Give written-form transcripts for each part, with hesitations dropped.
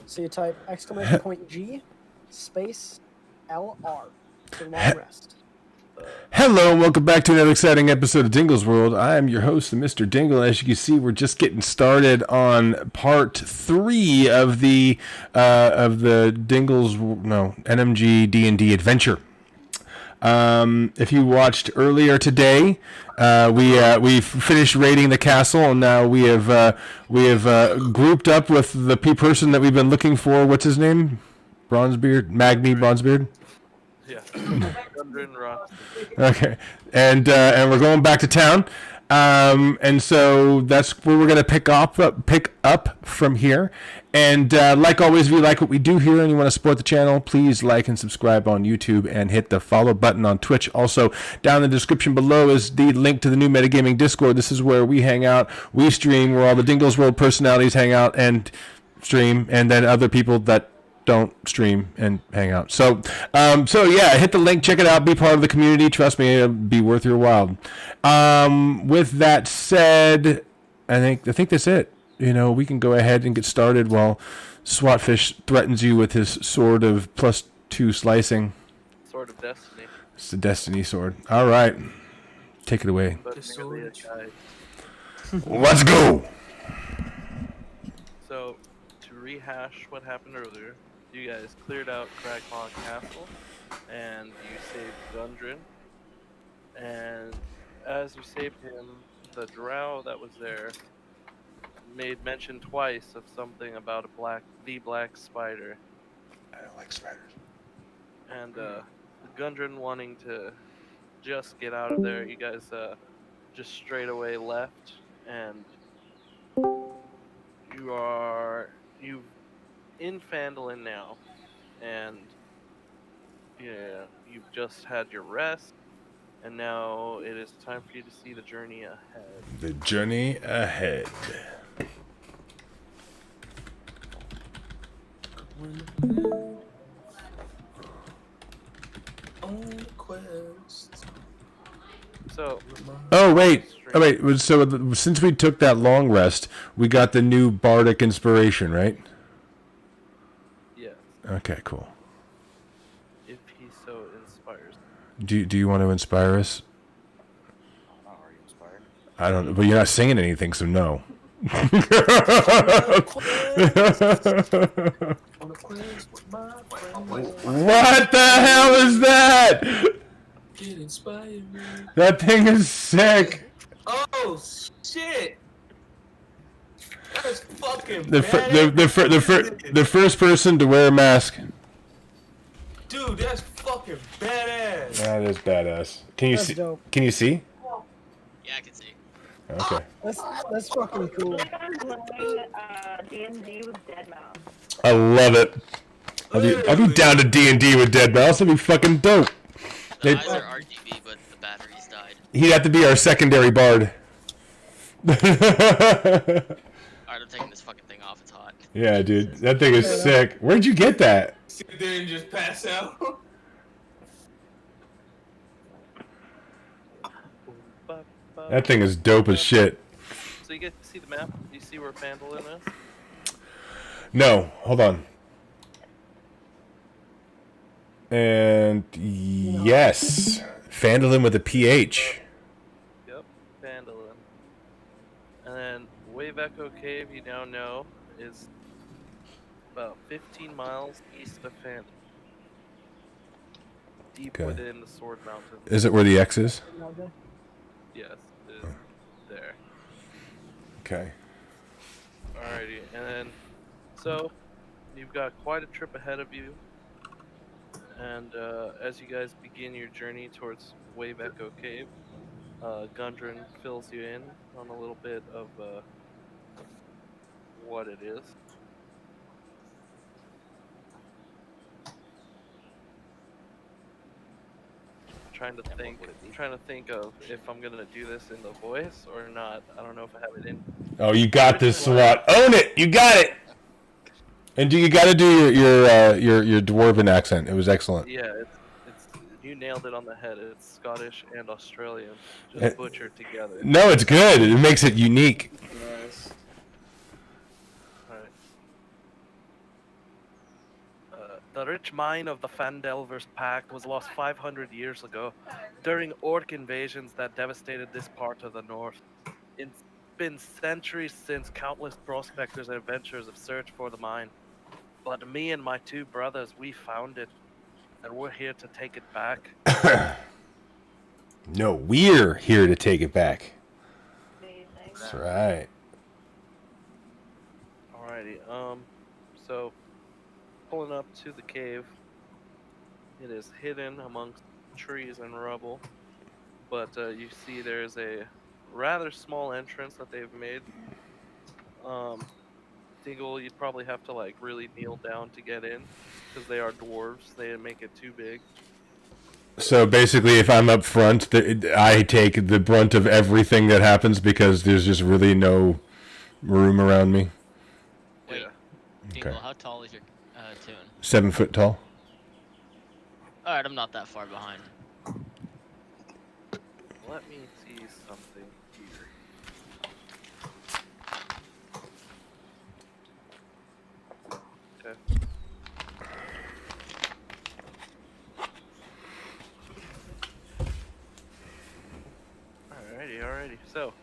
So you type !G space LR for long rest. Hello and welcome back to another exciting episode of Dingle's World. I am your host, Mr. Dingle. As you can see, we're just getting started on part 3 of the NMG DnD adventure. If you watched earlier today, we finished raiding the castle, and now we have grouped up with the person that we've been looking for. What's his name? Magni Bronzebeard. Yeah. Okay, and we're going back to town, and so that's where we're gonna pick up from here. And like always, if you like what we do here and you want to support the channel, please like and subscribe on YouTube and hit the follow button on Twitch. Also, down in the description below is the link to the new Metagaming Discord. This is where we hang out, we stream, where all the Dingle's World personalities hang out and stream, and then other people that don't stream and hang out. So yeah, hit the link, check it out, be part of the community. Trust me, it'll be worth your while. With that said, I think that's it. You know, we can go ahead and get started while Swatfish threatens you with his sword of +2 slicing. Sword of Destiny. It's the Destiny sword. All right, take it away. Let's go. So, to rehash what happened earlier, you guys cleared out Cragmaw Castle, and you saved Gundren. And as you saved him, the drow that was there made mention twice of something about the black spider. I don't like spiders. And Gundren wanting to just get out of there, you guys just straight away left, and you've in Phandalin now, and yeah, you've just had your rest, and now it is time for you to see the journey ahead. The journey ahead. So. Oh wait. So since we took that long rest, we got the new bardic inspiration, right? Yes. Okay, cool. If he so inspires. Do you want to inspire us? Are you inspired? I don't know, but you're not singing anything, so no. What the hell is that? Get inspired. That thing is sick. Oh shit! That's fucking the first person to wear a mask. Dude, that's fucking badass. That is badass. Can you That's see? dope. Can you see? Yeah, I can see. Okay. That's fucking cool. DnD with Dead Mouse. I love it. I'll be down to D&D with Dead Mouse. That'd be fucking dope. The eyes are RGB, but the batteries died. He'd have to be our secondary bard. Alright, I'm taking this fucking thing off. It's hot. Yeah, dude. That thing is sick. Where'd you get that? Sit there and just pass out. That thing is dope as shit. So you get to see the map? You see where Phandalin is? No, hold on. And yes, Phandalin with a PH. Yep, Phandalin. And then Wave Echo Cave, you now know, is about 15 miles east of Phandalin. Deep within the Sword Mountains. Is it where the X is? Yes, it is there. Okay. Alrighty, and then, so, you've got quite a trip ahead of you. And as you guys begin your journey towards Wave Echo Cave, Gundren fills you in on a little bit of what it is. Trying to think of if I'm gonna do this in the voice or not. I don't know if I have it in. Oh, you got this, SWAT. Own it. You got it. And you got to do your dwarven accent. It was excellent. Yeah, it's you nailed it on the head. It's Scottish and Australian, just butchered together. No, it's good. It makes it unique. Nice. Alright. The rich mine of the Fandelver's Pact was lost 500 years ago during orc invasions that devastated this part of the north. It's been centuries since countless prospectors and adventurers have searched for the mine. But me and my two brothers, we found it, and we're here to take it back. No, we're here to take it back. Amazing. That's right. Alrighty, so pulling up to the cave, it is hidden amongst trees and rubble, but you see there's a rather small entrance that they've made. Dingle, you'd probably have to like really kneel down to get in, because they are dwarves. They didn't make it too big. So basically, if I'm up front, I take the brunt of everything that happens because there's just really no room around me. Wait, Yeah. Dingle, Okay. how tall is your tune? 7 foot tall. Alright, I'm not that far behind. Let me see something here. Okay. Alrighty. So,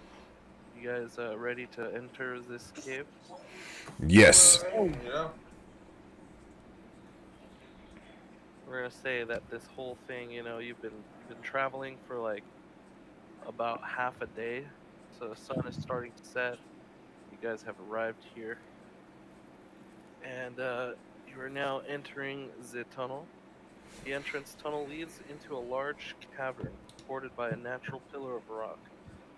you guys ready to enter this cave? Yes. Yeah. We're gonna say that this whole thing, you've been traveling for like about half a day, so the sun is starting to set. You guys have arrived here, and you are now entering the tunnel. The entrance tunnel leads into a large cavern supported by a natural pillar of rock,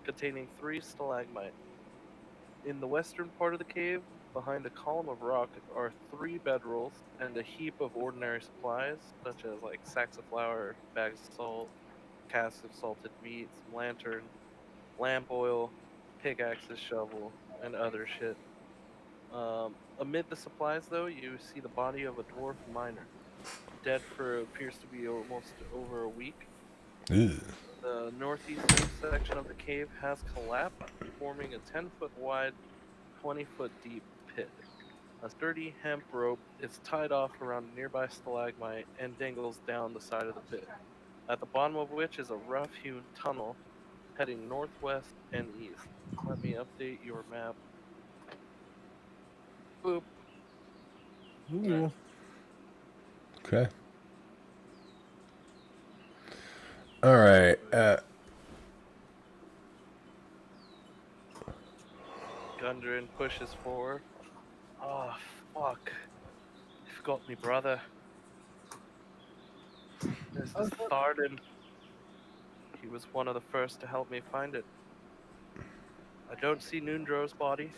containing 3 stalagmites. In the western part of the cave, behind a column of rock, are 3 bedrolls and a heap of ordinary supplies, such as like sacks of flour, bags of salt, casks of salted meat, some lantern, lamp oil, pickaxes, shovel, and other shit. Amid the supplies, though, you see the body of a dwarf miner, dead for appears to be almost over a week. Ugh. The northeastern section of the cave has collapsed, forming a 10-foot wide, 20-foot deep pit. A sturdy hemp rope is tied off around a nearby stalagmite and dangles down the side of the pit, at the bottom of which is a rough-hewn tunnel heading northwest and east. Let me update your map. Boop. Ooh. Okay. All right. Gundren pushes forward. Oh, fuck. You've got me, brother. This is Tharden. He was one of the first to help me find it. I don't see Noondro's body.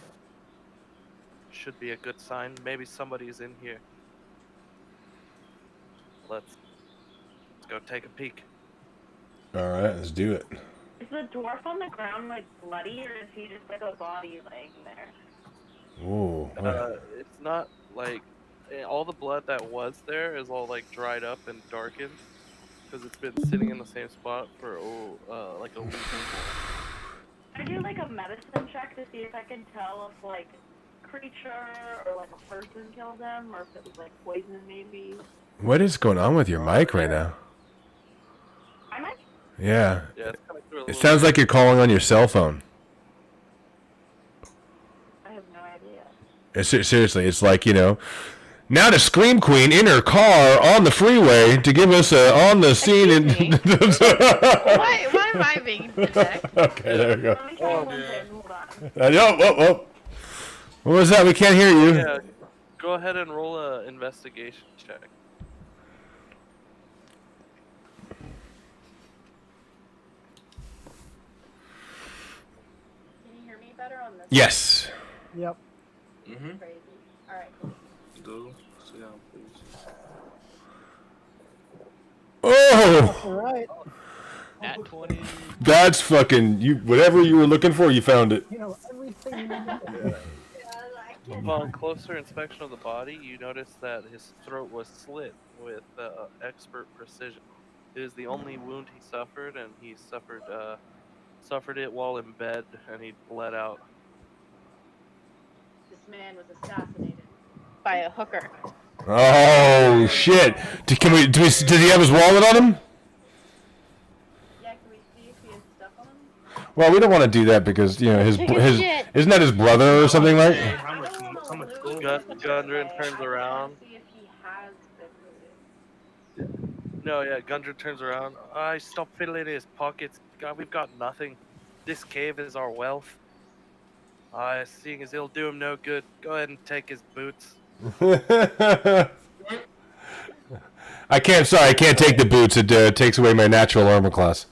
Should be a good sign. Maybe somebody's in here. Let's go take a peek. All right. Let's do it. Is the dwarf on the ground like bloody, or is he just like a body laying there? Ooh. It's not like all the blood that was there is all like dried up and darkened because it's been sitting in the same spot for like a week. I do like a medicine check to see if I can tell if like a creature or like a person killed them, or if it was like poison maybe. What is going on with your mic right now? I might. Yeah. Yeah, it's coming through a It little sounds like you're calling on your cell phone. I have no idea. Seriously, it's like, now the Scream Queen in her car on the freeway to give us a on the scene. Why am I being attacked? Okay, there we go. Let me try one thing. Hold on. Whoa. What was that? We can't hear you. Yeah, go ahead and roll a investigation check. Can you hear me better on this? Yes. Yep. Mm-hmm. Crazy. All right. Cool. Do. Sit down, please. Oh, All right. At 20. that's fucking you. Whatever you were looking for, you found it. You know everything you need to know. Upon closer inspection of the body, you notice that his throat was slit with expert precision. It is the only wound he suffered, and he suffered it while in bed, and he bled out. This man was assassinated by a hooker. Oh shit! Does he have his wallet on him? Yeah, can we see if he has stuff on him? Well, we don't want to do that because his Take a his shit. isn't that his brother or something like? How much? I don't How wanna much lose gold? Gun- him Gundren anyway. turns I wanna around. see if he has been looted. No, yeah, Gundren turns around. I stop fiddling in his pockets. God, we've got nothing. This cave is our wealth. Seeing as it'll do him no good, go ahead and take his boots. I can't take the boots. It takes away my natural armor class.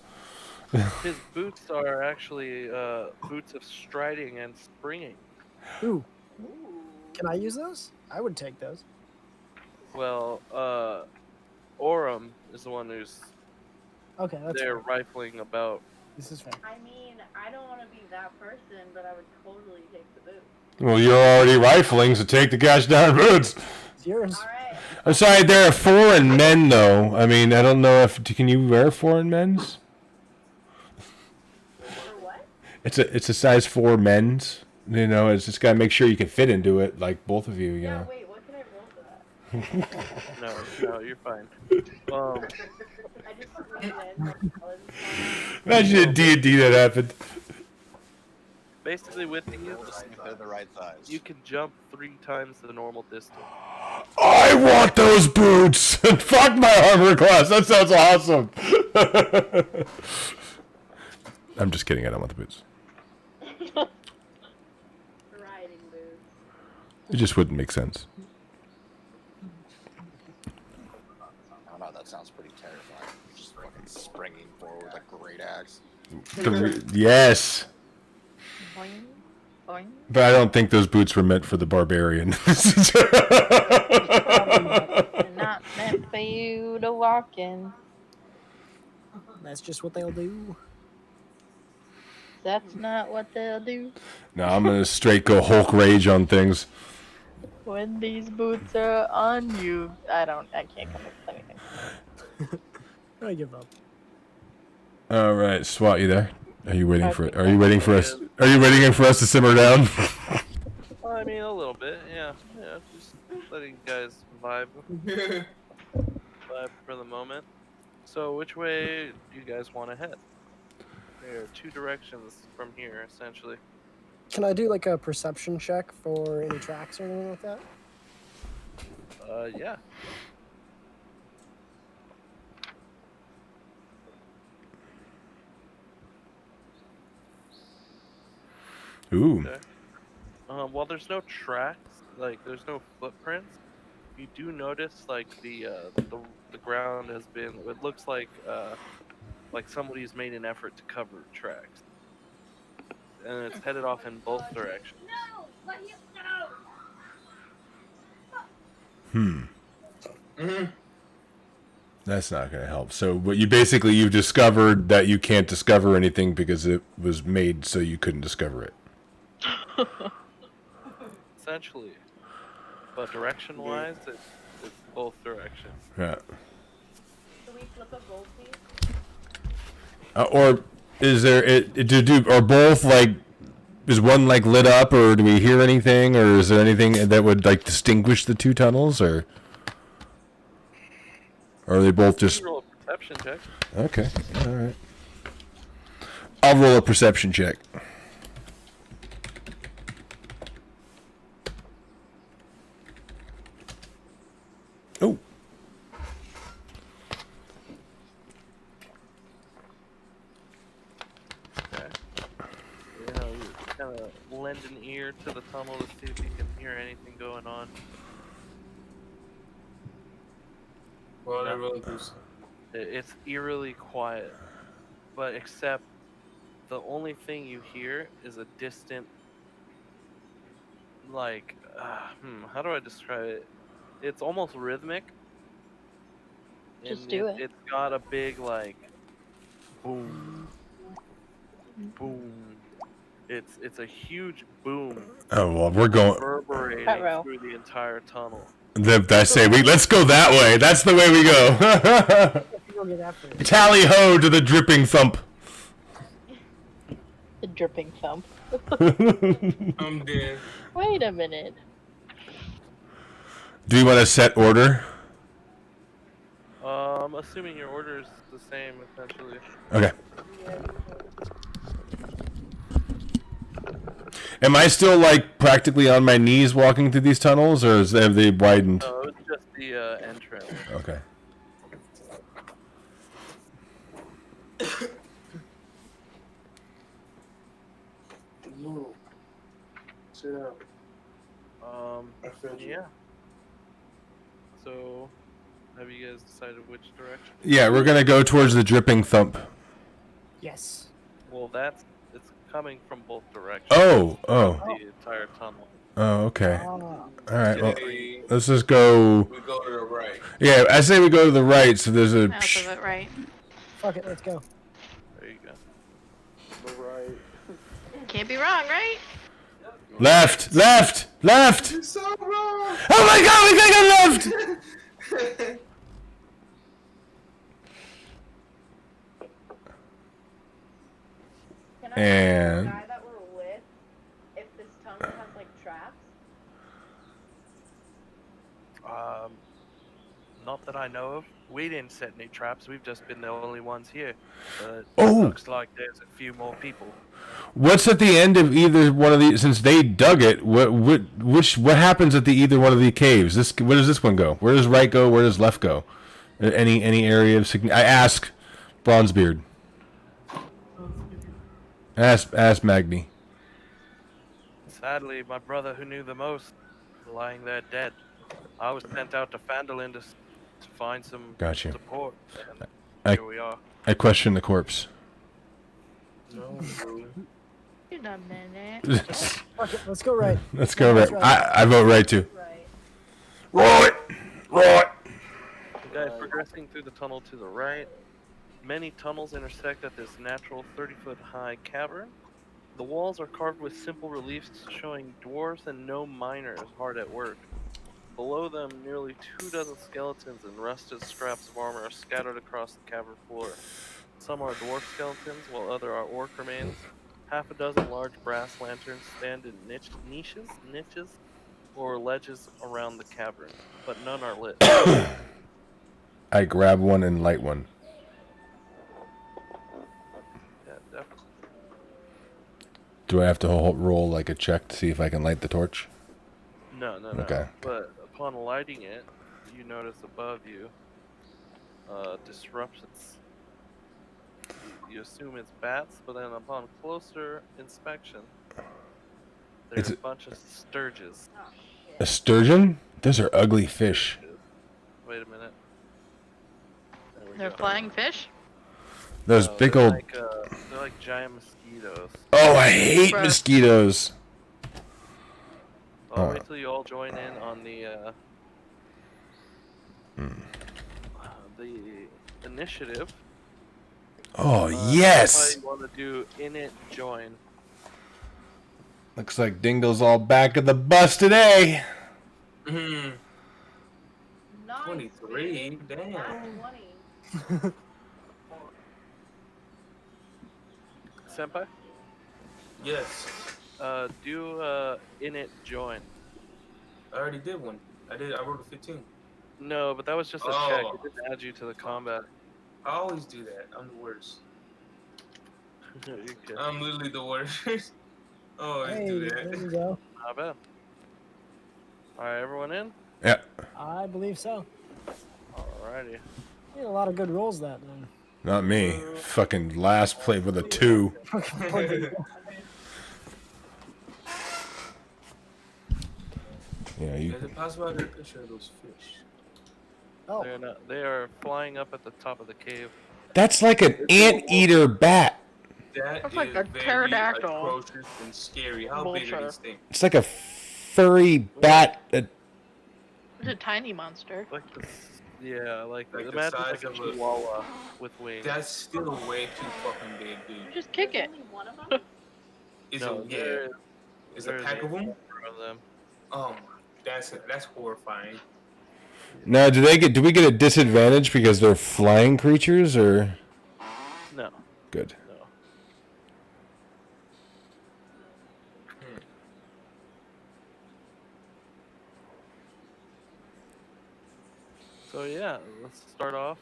His boots are actually boots of striding and springing. Ooh. Can I use those? I would take those. Well, Orem is the one who's Okay, that's there fair. rifling about. This is fair. I mean, I don't want to be that person, but I would totally take the boot. Well, you're already rifling, so take the gosh darn boots. It's yours. All right. I'm sorry, there are foreign men though. I mean, I don't know if can you wear foreign men's? For what? It's a size 4 men's. It's just gotta make sure you can fit into it, like both of you. Yeah, wait, what can I roll for that? No, you're fine. I just squeeze in like colors. Imagine a D&D that happened. Basically, with these, Just think they're the right size. you can jump 3 times the normal distance. I want those boots. Fuck my armor class. That sounds awesome. I'm just kidding. I don't want the boots. Riding boots. It just wouldn't make sense. Oh no, that sounds pretty terrifying. Just fucking springing forward with a great axe. Yes. Boing, boing. But I don't think those boots were meant for the barbarian. They're not meant for you to walk in. That's just what they'll do. That's not what they'll do. No, I'm gonna straight go Hulk rage on things. When these boots are on you, I can't come up with anything. I give up. All right, SWAT, you there? Are you waiting for us? Are you waiting for us to simmer down? Well, I mean, a little bit, yeah. Just letting you guys vibe for the moment. So, which way do you guys want to head? There are 2 directions from here, essentially. Can I do like a perception check for any tracks or anything like that? Yeah. Ooh. Okay. While there's no tracks, like there's no footprints, you do notice like the ground has been. It looks like somebody's made an effort to cover tracks, and it's headed off in both directions. That's not gonna help. So, what you've discovered that you can't discover anything because it was made so you couldn't discover it. Essentially, but direction-wise, it's both directions. Yeah. Can we flip a gold piece? Or is there are both like? Is one like lit up, or do we hear anything, or is there anything that would like distinguish the 2 tunnels, or are they both just Roll a perception check. okay? All right. I'll roll a perception check. Oh. Okay. You kind of lend an ear to the tunnel to see if you can hear anything going on. Well, I will do so. It's eerily quiet, but except the only thing you hear is a distant, like, how do I describe it? It's almost rhythmic. Just and do it. It's got a big like, boom, boom. It's a huge boom Oh well, we're going. reverberating Ruh-roh. through the entire tunnel. I say let's go that way. That's the way we go. Go get after it. Tally ho to the dripping thump. The dripping thump. I'm dead. Wait a minute. Do you want to set order? Assuming your order is the same, essentially. Okay. Am I still like practically on my knees walking through these tunnels, or have they widened? No, it's just the entrance. Okay. No. Sit down. I fed you. Yeah. So, have you guys decided which direction? Yeah, we're gonna go towards the dripping thump. Yes. Well, it's coming from both directions. Oh. The entire tunnel. Oh, okay. Ah, All right. Well, Okay, let's just go. we go to the right. Yeah, I say we go to the right. So there's a. Out of it, right? fuck it, let's go. There you go. The right. Can't be wrong, right? Left. You're so wrong. Oh my God, we gotta go left. Can I And- ask the guy that we're with if this tunnel has like traps? Not that I know of. We didn't set any traps. We've just been the only ones here. But Oh. looks like there's a few more people. What's at the end of either one of these? Since they dug it, what happens at the either one of the caves? Where does this one go? Where does right go? Where does left go? Any area of I ask Bronzebeard. Ask Magni. Sadly, my brother who knew the most, lying there dead. I was sent out to Phandalin to find some Gotcha. support. And I- here we are. I question the corpse. No. You done minute. Fuck it, let's go right. Let's go That's right. right. I vote right too. Right. Right. Guys, progressing through the tunnel to the right. Many tunnels intersect at this natural 30-foot high cavern. The walls are carved with simple reliefs showing dwarves and no miners hard at work. Below them, nearly 24 skeletons and rusted scraps of armor are scattered across the cavern floor. Some are dwarf skeletons, while other are orc remains. Half a dozen large brass lanterns stand in niches, or ledges around the cavern, but none are lit. I grab one and light one. Yeah, definitely. Do I have to roll like a check to see if I can light the torch? No. Okay. But upon lighting it, you notice above you disruptions. You assume it's bats, but then upon closer inspection, there's It's a bunch of sturges. Oh shit. A sturgeon? Those are ugly fish. Wait a minute. There we They're go. flying fish? Those No, big they're old. they're like giant mosquitoes. Oh, I hate Bruh. mosquitoes. I'll Oh. wait till you all join in on the initiative. Oh, That's yes. why you want to do init join. Looks like Dingle's all back of the bus today. Hmm. Nice, 23. baby. Damn. Nat 20. Senpai, Yes. do init join. I already did one. I wrote a 15. No, but that was just a Oh. check. It didn't add you to the combat. I always do that. I'm the worst. You're good. I'm literally the worst. I always Hey, do there that. we go. Not bad. Alright, everyone in? Yeah. I believe so. Alrighty. We had a lot of good rolls that then. Not me. Fucking last play with a 2. Yeah, you. Is it possible I get a picture of those fish? Oh, They are flying up at the top of the cave. That's like an anteater bat. That That's is like a very pterodactyl. atrocious and scary. How big are Vulture. these things? It's like a furry bat. It's a tiny monster. Like this, yeah, like Like the imagine size like a of a- chihuahua with wings. That's still way too fucking big, dude. Just kick it. Only one of them? Is No, it? Yeah. there- Is a there's pack of them? number of them. Oh my, that's horrifying. Now, do we get a disadvantage because they're flying creatures, or No, good? no. So yeah, let's start off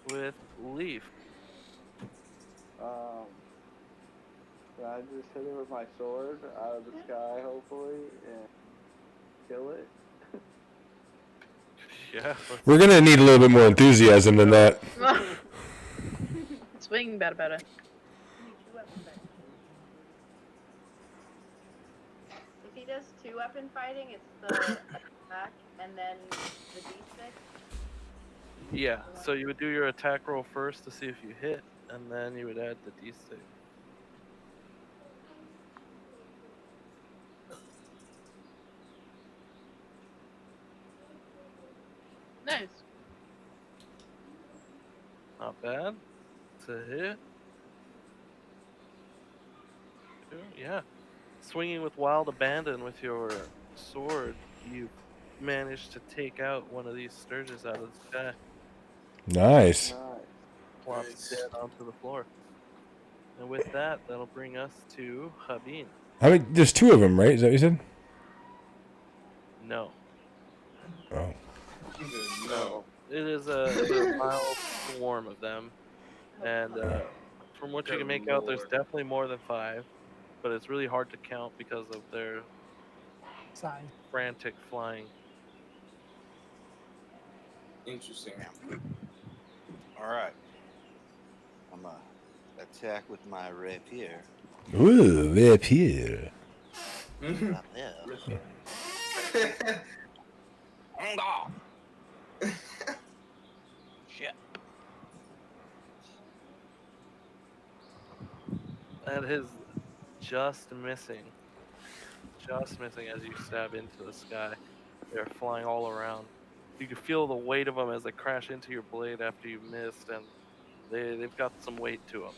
with Leaf. Can I just hit it with my sword out of the sky, hopefully, and kill it? Yeah. We're gonna need a little bit more enthusiasm than that. Swing better. If he does 2-weapon fighting, it's the attack and then the D6. Yeah. So you would do your attack roll first to see if you hit, and then you would add the D6. Nice. Not bad. It's a hit. Yeah. Swinging with wild abandon with your sword, you managed to take out one of these sturges out of the sky. Nice. Nice. Plops dead onto the floor. And with that, that'll bring us to Habin. How many? There's 2 of them, right? Is that what you said? No. Oh. No. It is a mild swarm of them. And from what you can make out, there's definitely more than 5. But it's really hard to count because of their Size. frantic flying. Interesting. Alright. I'm gonna attack with my rapier. Ooh, rapier. Up there. Shit. That is just missing. Just missing as you stab into the sky. They're flying all around. You can feel the weight of them as they crash into your blade after you missed, and they've got some weight to them.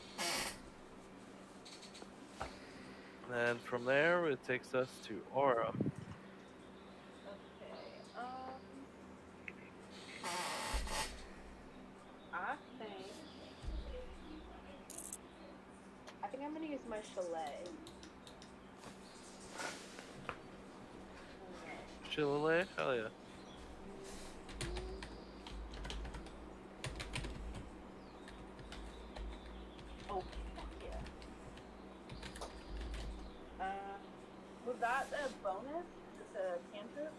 And from there, it takes us to Aura. Okay. I think I'm gonna use my chalet. Chilale? Hell yeah. Oh, fuck yeah. Was that a bonus? Just a cantrip?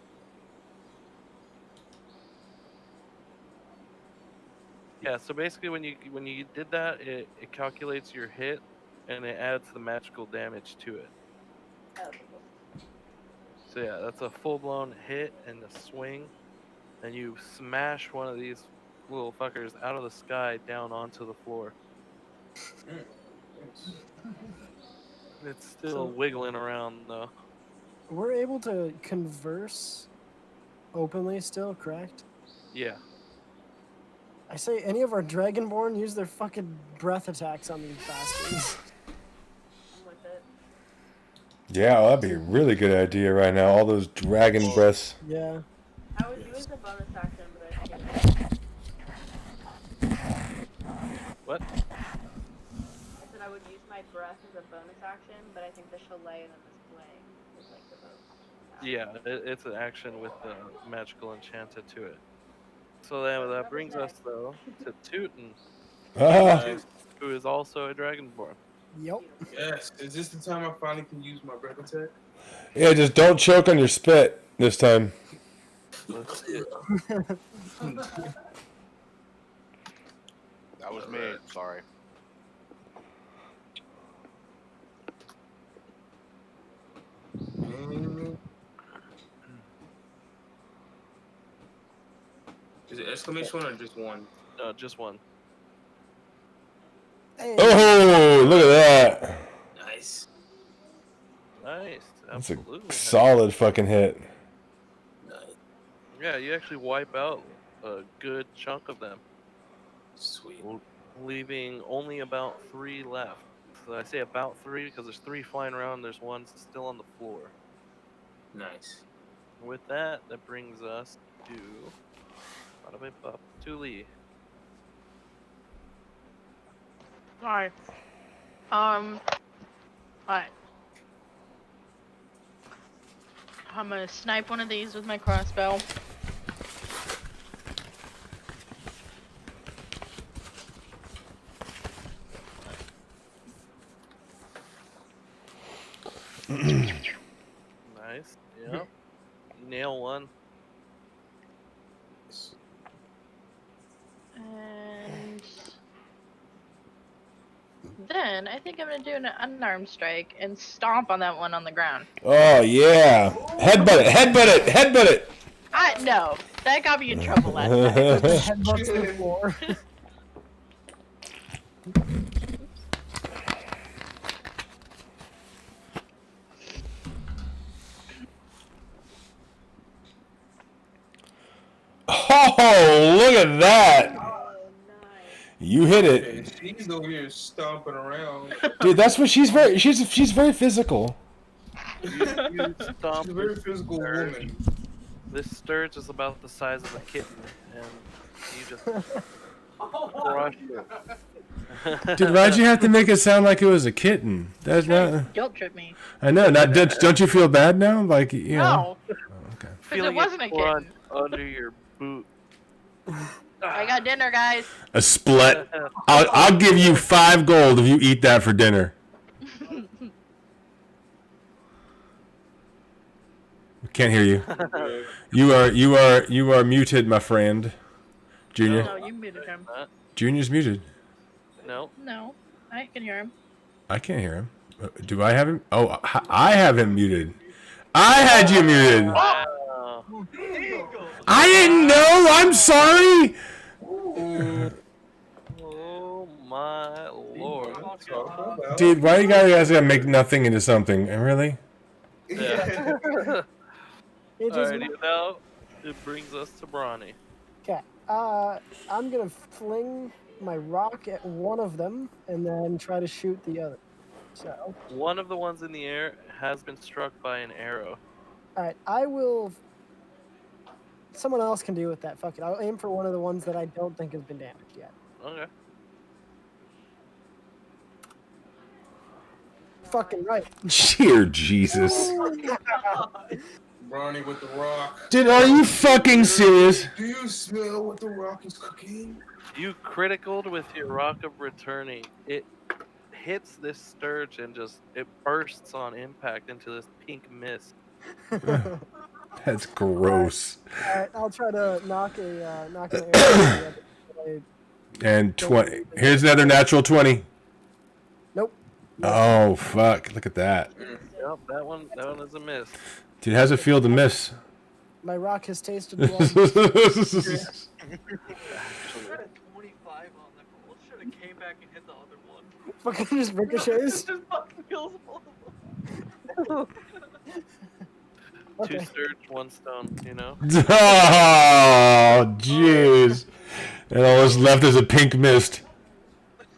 Yeah, so basically when you did that, it calculates your hit, and it adds the magical damage to it. Oh, So yeah, that's a full-blown hit and a swing, and you smash one of these little fuckers out of the sky down onto the floor. It's still wiggling around though. We're able to converse openly still, correct? Yeah. I say any of our Dragonborn use their fucking breath attacks on these bastards. I'm with it. Yeah, well, that'd be a really good idea right now. All those dragon breaths. Yeah. I would use a bonus action, but I think What? I said I would use my breath as a bonus action, but I think the chalet and then the swing is like the bonus. Yeah, it's an action with the magical enchanted to it. So then that brings us though to Tootin, Ah, who is also a Dragonborn. Yep. Yes. Is this the time I finally can use my breath attack? yeah, just don't choke on your spit this time. Let's see it. That was me. Sorry. Is it exclamation one or just one? Just one. Hey. Oh, look at that. Nice. Nice. That's a Absolutely. solid fucking hit. Nice. Yeah, you actually wipe out a good chunk of them, Sweet. leaving only about 3 left. So I say about 3 because there's 3 flying around. There's one still on the floor. Nice. With that, that brings us to Lee. Alright. Alright. I'm gonna snipe one of these with my crossbow. Nice. Yep. Nail one. And then I think I'm gonna do an unarmed strike and stomp on that one on the ground. Oh yeah. Headbutt it. Headbutt it. Headbutt it. No, that got me in trouble last time. Headbutts the floor. Oh, look at that. You hit it. Okay, she's over here stomping around. Dude, that's what she's very physical. You She's stomp a very this physical sturge. woman. This sturge is about the size of a kitten, and you just crush it. Dude, why'd you have to make it sound like it was a kitten? That's not. Guilt trip me. I know. Not. Don't you feel bad now? Like you know. No, Okay. Feeling wasn't a crunch kitten. under your boot. I got dinner, guys. A split. I'll give you 5 gold if you eat that for dinner. Can't hear you. You are muted, my friend. Junior. No, you muted him. Junior's muted. No. No, I can hear him. I can't hear him. Do I have him? Oh, I have him muted. I had you muted. I didn't know. I'm sorry. Oh my lord. Dude, why you guys gotta make nothing into something? Really? Yeah. It just Alrighty, now it brings us to Brawny. Okay. I'm gonna fling my rock at one of them and then try to shoot the other. So. One of the ones in the air has been struck by an arrow. All right. I will. Someone else can deal with that. Fuck it. I'll aim for one of the ones that I don't think has been damaged yet. Okay. Fucking right. Dear Jesus. Brawny with the rock. Dude, are you fucking serious? Do you smell what the rock is cooking? You criticaled with your rock of returning. It hits this sturge and it bursts on impact into this pink mist. That's gross. All right. I'll try to knock an arrow. And 20. Here's another natural 20. Nope. Oh fuck! Look at that. Yep, that one is a miss. Dude, how's it feel to miss? My rock has tasted blood. Should have 25 on the goal. Should have came back and hit the other one. Fucking just ricochets. Just fucking kills both of them. Two sturge, one stone, you know? Oh, jeez. And all that's left is a pink mist.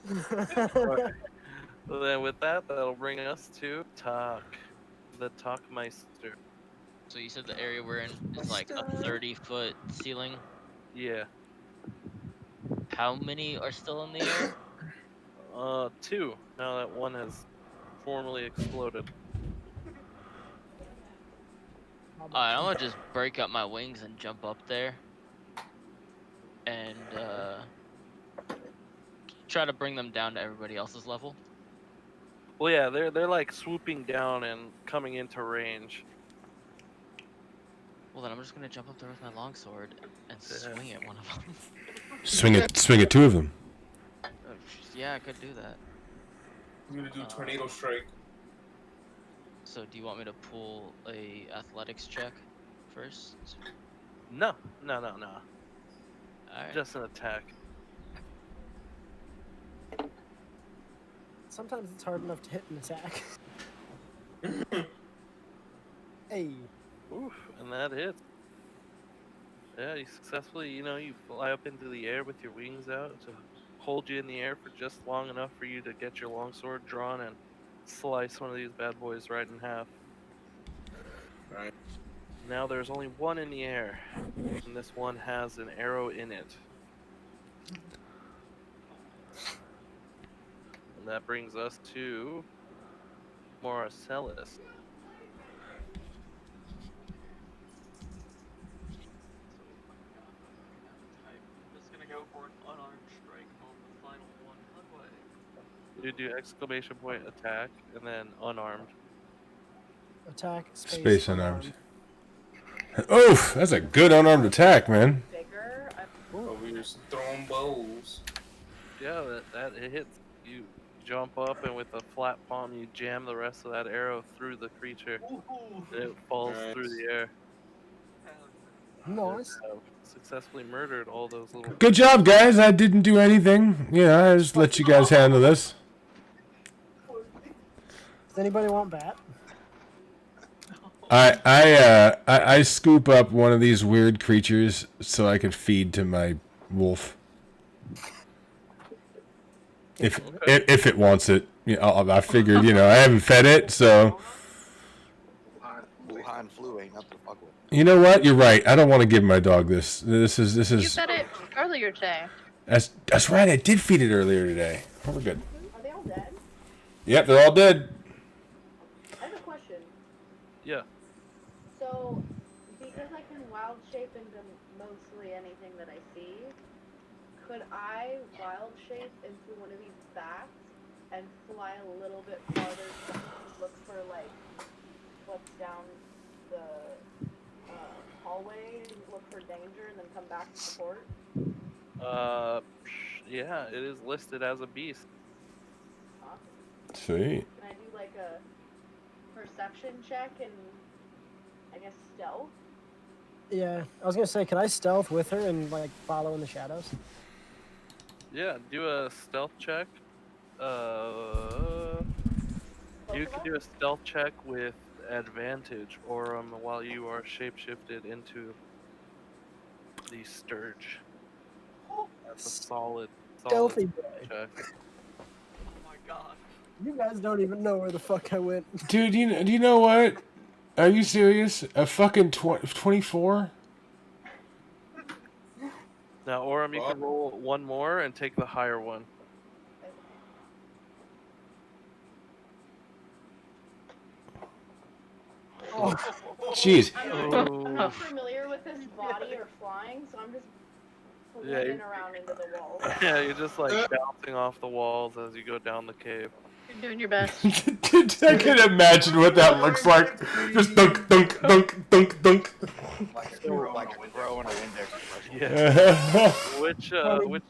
So then with that, that'll bring us to Talk. The Talkmeister. So you said the area we're in is like a 30-foot ceiling. Yeah. How many are still in the air? 2. Now that one has formally exploded. Alright, I'm gonna just break up my wings and jump up there. And try to bring them down to everybody else's level. Well, yeah, they're like swooping down and coming into range. Well, then I'm just gonna jump up there with my longsword and swing at one of them. Swing at 2 of them. Yeah, I could do that. I'm gonna do tornado strike. So do you want me to pull a athletics check first? No. Alright. Just an attack. Sometimes it's hard enough to hit an attack. Hey. Oof, and that hits. Yeah, you successfully, you fly up into the air with your wings out to hold you in the air for just long enough for you to get your longsword drawn and slice one of these bad boys right in half. Right. Now there's only one in the air, and this one has an arrow in it. And that brings us to Moracellus. I'm just gonna go for an unarmed strike on the final one. How do I... You do exclamation point attack and then unarmed. Attack. Space unarmed. Oof, that's a good unarmed attack, man. Bigger. Over here throwing bows. Yeah, that it hits. You jump up and with a flat palm you jam the rest of that arrow through the creature, and it falls through the air. Nice. Successfully murdered all those little. Good job, guys. I didn't do anything. Yeah, I just let you guys handle this. Does anybody want bat? I scoop up one of these weird creatures so I could feed to my wolf. If it wants it, you know, I figured, you know, I haven't fed it, so. Wuhan flu ain't nothing to fuck with. You know what? You're right. I don't want to give my dog this. This is. You fed it earlier today. That's right. I did feed it earlier today. Oh, we're good. Are they all dead? Yep, they're all dead. I have a question. Yeah. So, because I can wild shape into mostly anything that I see, could I wild shape into one of these bats and fly a little bit farther to look for, like, what's down the hallway and look for danger and then come back to support? Yeah, it is listed as a beast. Sweet. Can I do, like, a perception check and, I guess, stealth? Yeah, I was gonna say, can I stealth with her and like follow in the shadows? Yeah, do a stealth check. You can do a stealth check with advantage, or while you are shapeshifted into the Sturge. That's a solid Stealthy boy. check. You guys don't even know where the fuck I went. Dude, do you know what? Are you serious? A fucking 24? Now, Orem, you can roll one more and take the higher one. Oh. Jeez. I'm not familiar with this body or flying, so I'm just Yeah, floating around into the walls. Yeah, you're just like bouncing off the walls as you go down the cave. You're doing your best. I can imagine what that looks like. Just dunk, dunk, dunk, dunk, dunk. Like growing a Windex impression. Yeah. Which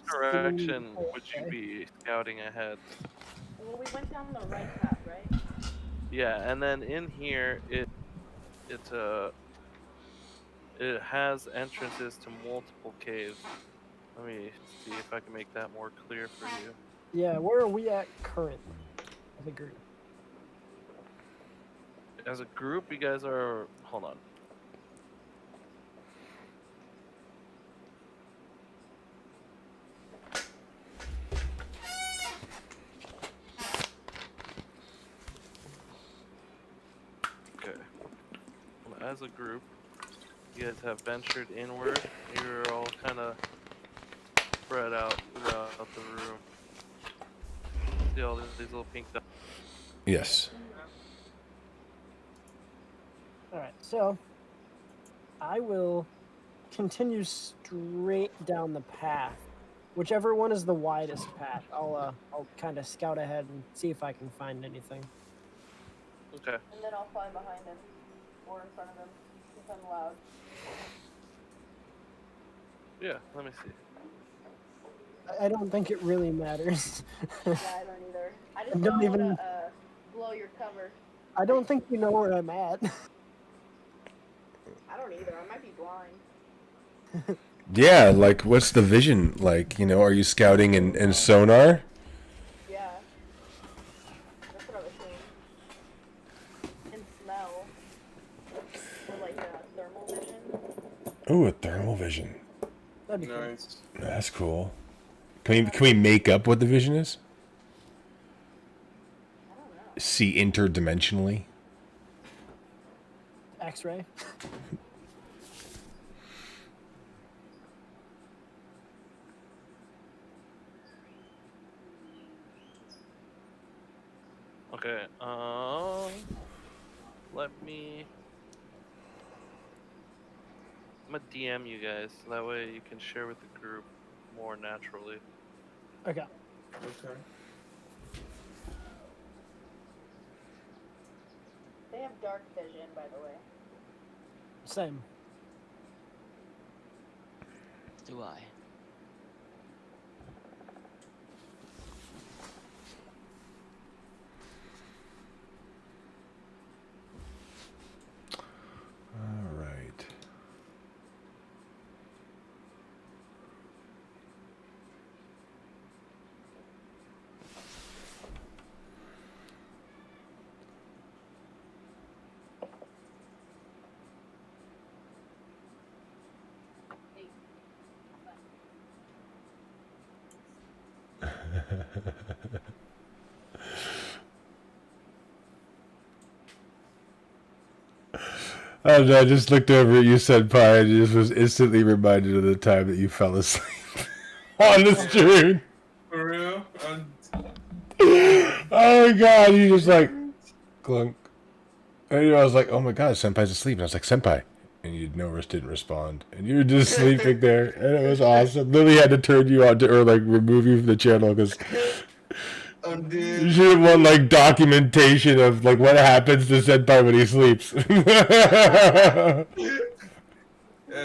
direction would you be scouting ahead? Well, we went down the right path, right? Yeah, and then in here it has entrances to multiple caves. Let me see if I can make that more clear for you. Yeah, where are we at currently as a group? As a group, you guys are. Hold on. Okay. As a group, you guys have ventured inward. You're all kind of spread out throughout the room. See all these little pink dots? Yes. Alright, so I will continue straight down the path. Whichever one is the widest path, I'll kind of scout ahead and see if I can find anything. Okay. And then I'll fly behind him. Or in front of him, if I'm loud. Yeah, let me see. I don't think it really matters. Yeah, I don't either. I just I don't don't want to blow your cover. I don't think you know where I'm at. I don't either. I might be blind. Yeah, like, what's the vision like? You know, are you scouting in sonar? Yeah. That's what I was saying. And smell. Or like thermal vision. Ooh, a thermal vision. That'd be cool. Nice. That's cool. Can we make up what the vision is? I don't know. See interdimensionally? X-ray. Okay, let me... I'm gonna DM you guys, so that way you can share with the group more naturally. Okay. Okay. They have dark vision, by the way. Same. Do I? All right. Oh, no, I just looked over at you, Senpai, and just was instantly reminded of the time that you fell asleep on the stream. For real? Oh my god, you just like clunk. And I was like, oh my god, Senpai's asleep. And I was like, Senpai. And you didn't respond. And you were just sleeping there. And it was awesome. Lily had to turn you on or like remove you from the channel because you should have won like documentation of like what happens to Senpai when he sleeps.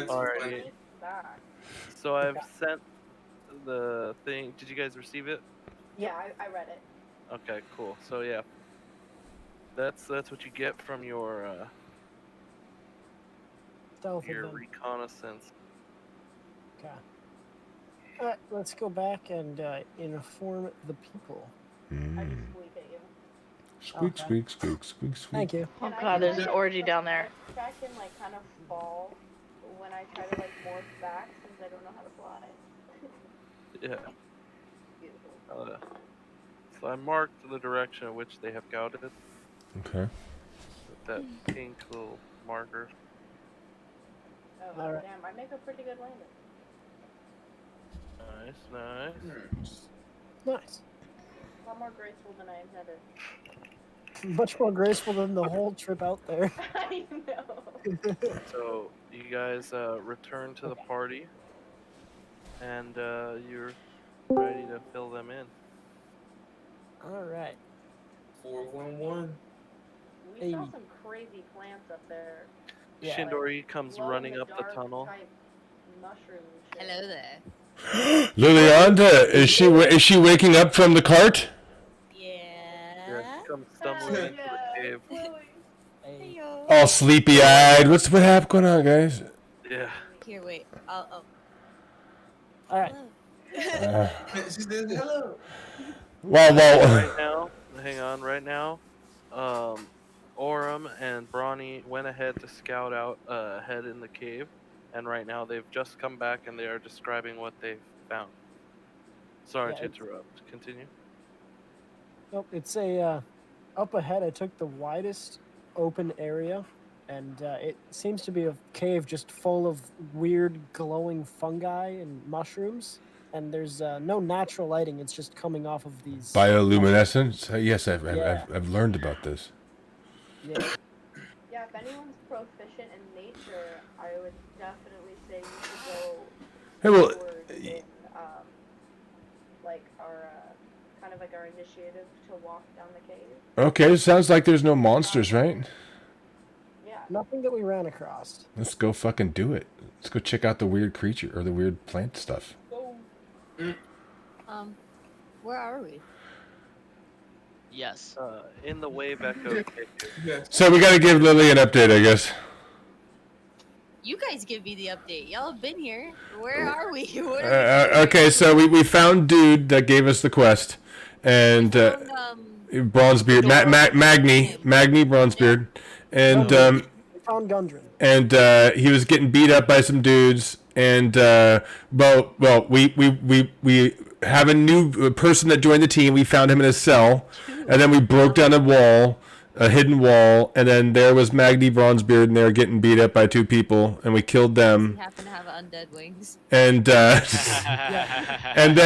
Alright. So I've sent the thing. Did you guys receive it? Yeah, I read it. Okay, cool. So yeah, that's what you get from your Stealth event. reconnaissance. Okay. Alright, let's go back and inform the people. I just squeak at you. Squeak, Okay. squeak, squeak, squeak, squeak. Thank you. Oh Can I god, do, there's like, an orgy down there. Check and like kind of fall when I try to like morph back since I don't know how to fly. Yeah. Beautiful. So I marked the direction in which they have scouted with Okay. that pink little marker. Oh, Alright. damn, I make a pretty good landing. Nice, nice. Nice. A lot more graceful than I intended. Much more graceful than the whole trip out there. I know. So you guys return to the party, and you're ready to fill them in. Alright. 411. We saw Hey. some crazy plants up there. Yeah. Shindori comes Glow in running the up the dark tunnel. type mushroom shit. Hello there. Lilianda, is she waking up from the cart? Yeah, Yeah. she comes stumbling into the cave. Hey. Heyo. All sleepy-eyed. What happened going on, guys? Yeah. Here, wait. Oh. Alright. Hello. She said hello. Well, Right now, hang on. Right now, Orem and Brawny went ahead to scout out ahead in the cave, and right now they've just come back and they are describing what they've found. Sorry Yeah, to it's- interrupt. Continue. Nope, it's a up ahead. I took the widest open area, and it seems to be a cave just full of weird glowing fungi and mushrooms. And there's no natural lighting. It's just coming off of these bioluminescence? Yes, Yeah. I've learned about this. Yeah. Yeah, if anyone's proficient in nature, I would definitely say you should go Hey, well, forward in, like our, kind of like our initiative to walk down the cave. okay, sounds like there's no monsters, right? Yeah. Nothing that we ran across. Let's go fucking do it. Let's go check out the weird creature or the weird plant stuff. Go. Where are we? Yes. In the wave echo cave. Yes. So we got to give Lily an update, I guess. You guys give me the update. Y'all have been here. Where are we? What are we doing? Okay, so we found dude that gave us the quest, and Found, Bronzebeard, Magni Bronzebeard, and We found Gundren. he was getting beat up by some dudes, and we have a new person that joined the team. We found him in a cell, and then we broke down a hidden wall, and then there was Magni Bronzebeard, and they were getting beat up by two people, and we killed them. we happen to have undead wings. And and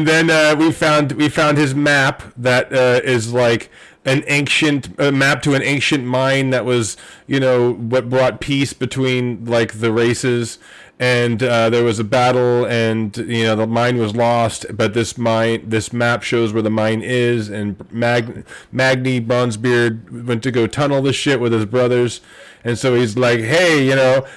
then we found his map that is like an ancient map to an ancient mine that was, what brought peace between like the races. and there was a battle, and the mine was lost. But this map shows where the mine is, and Magni Bronzebeard went to go tunnel this shit with his brothers, and so he's like, hey,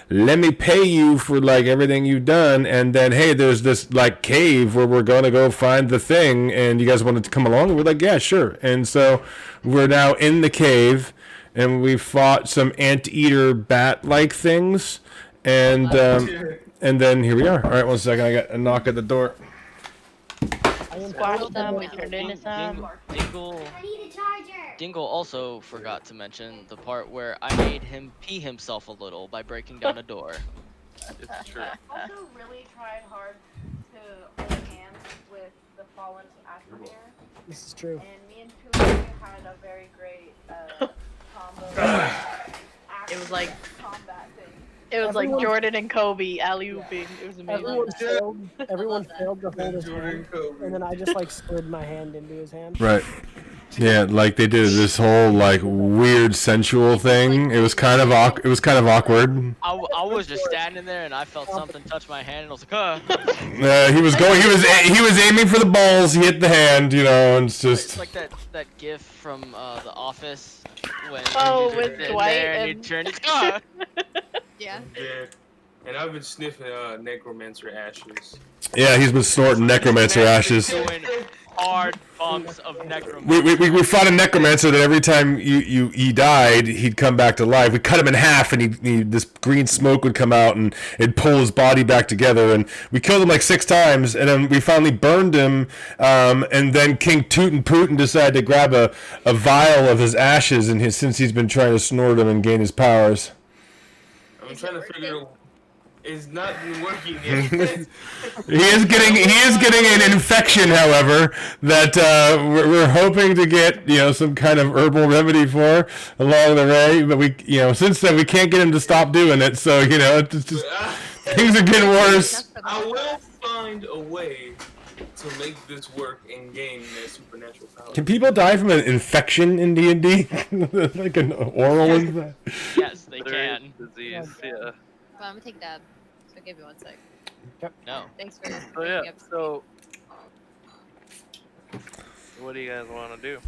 let me pay you for like everything you've done, and then hey, there's this like cave where we're gonna go find the thing, and you guys wanted to come along? And we're like, yeah, sure. And so we're now in the cave, and we fought some anteater bat-like things. And then here we are. All right, 1 second. I got a knock at the door. Dingle also forgot to mention the part where I made him pee himself a little by breaking down a door. It's true. Also, really tried hard to hold hands with the fallen Astroneer. This is true. And me and Tuli had a very great combo. It was like combat thing. It was like Jordan and Kobe alley-ooping. It was amazing. Everyone failed to hold his hand, and then I just like slid my hand into his hand. Right. Yeah, like they did this whole like weird sensual thing. It was kind of awkward. I was just standing there and I felt something touch my hand and I was like, He was aiming for the balls. He hit the hand, and it's just. It's like that gif from The Office when with Dwight and he turned his Yeah. And I've been sniffing necromancer ashes. Yeah, he's been snorting necromancer ashes. Doing hard bumps of necromancer. We fought a necromancer that every time he died, he'd come back to life. We cut him in half, and this green smoke would come out, and it'd pull his body back together. And we killed him like 6 times, and then we finally burned him. And then King Tootin' Putin decided to grab a vial of his ashes, and since he's been trying to snort them and gain his powers. I'm trying to figure out. It's not been working yet. He is getting an infection, however, that we're hoping to get some kind of herbal remedy for along the way. But we since then we can't get him to stop doing it. So it's just things are getting worse. I will find a way to make this work and gain that supernatural power. Can people die from an infection in D&D? Like an oral infection? Yes, they can. Disease, yeah. Well, I'm gonna take that. So give me 1 sec. No. Thanks for. So yeah. So, what do you guys want to do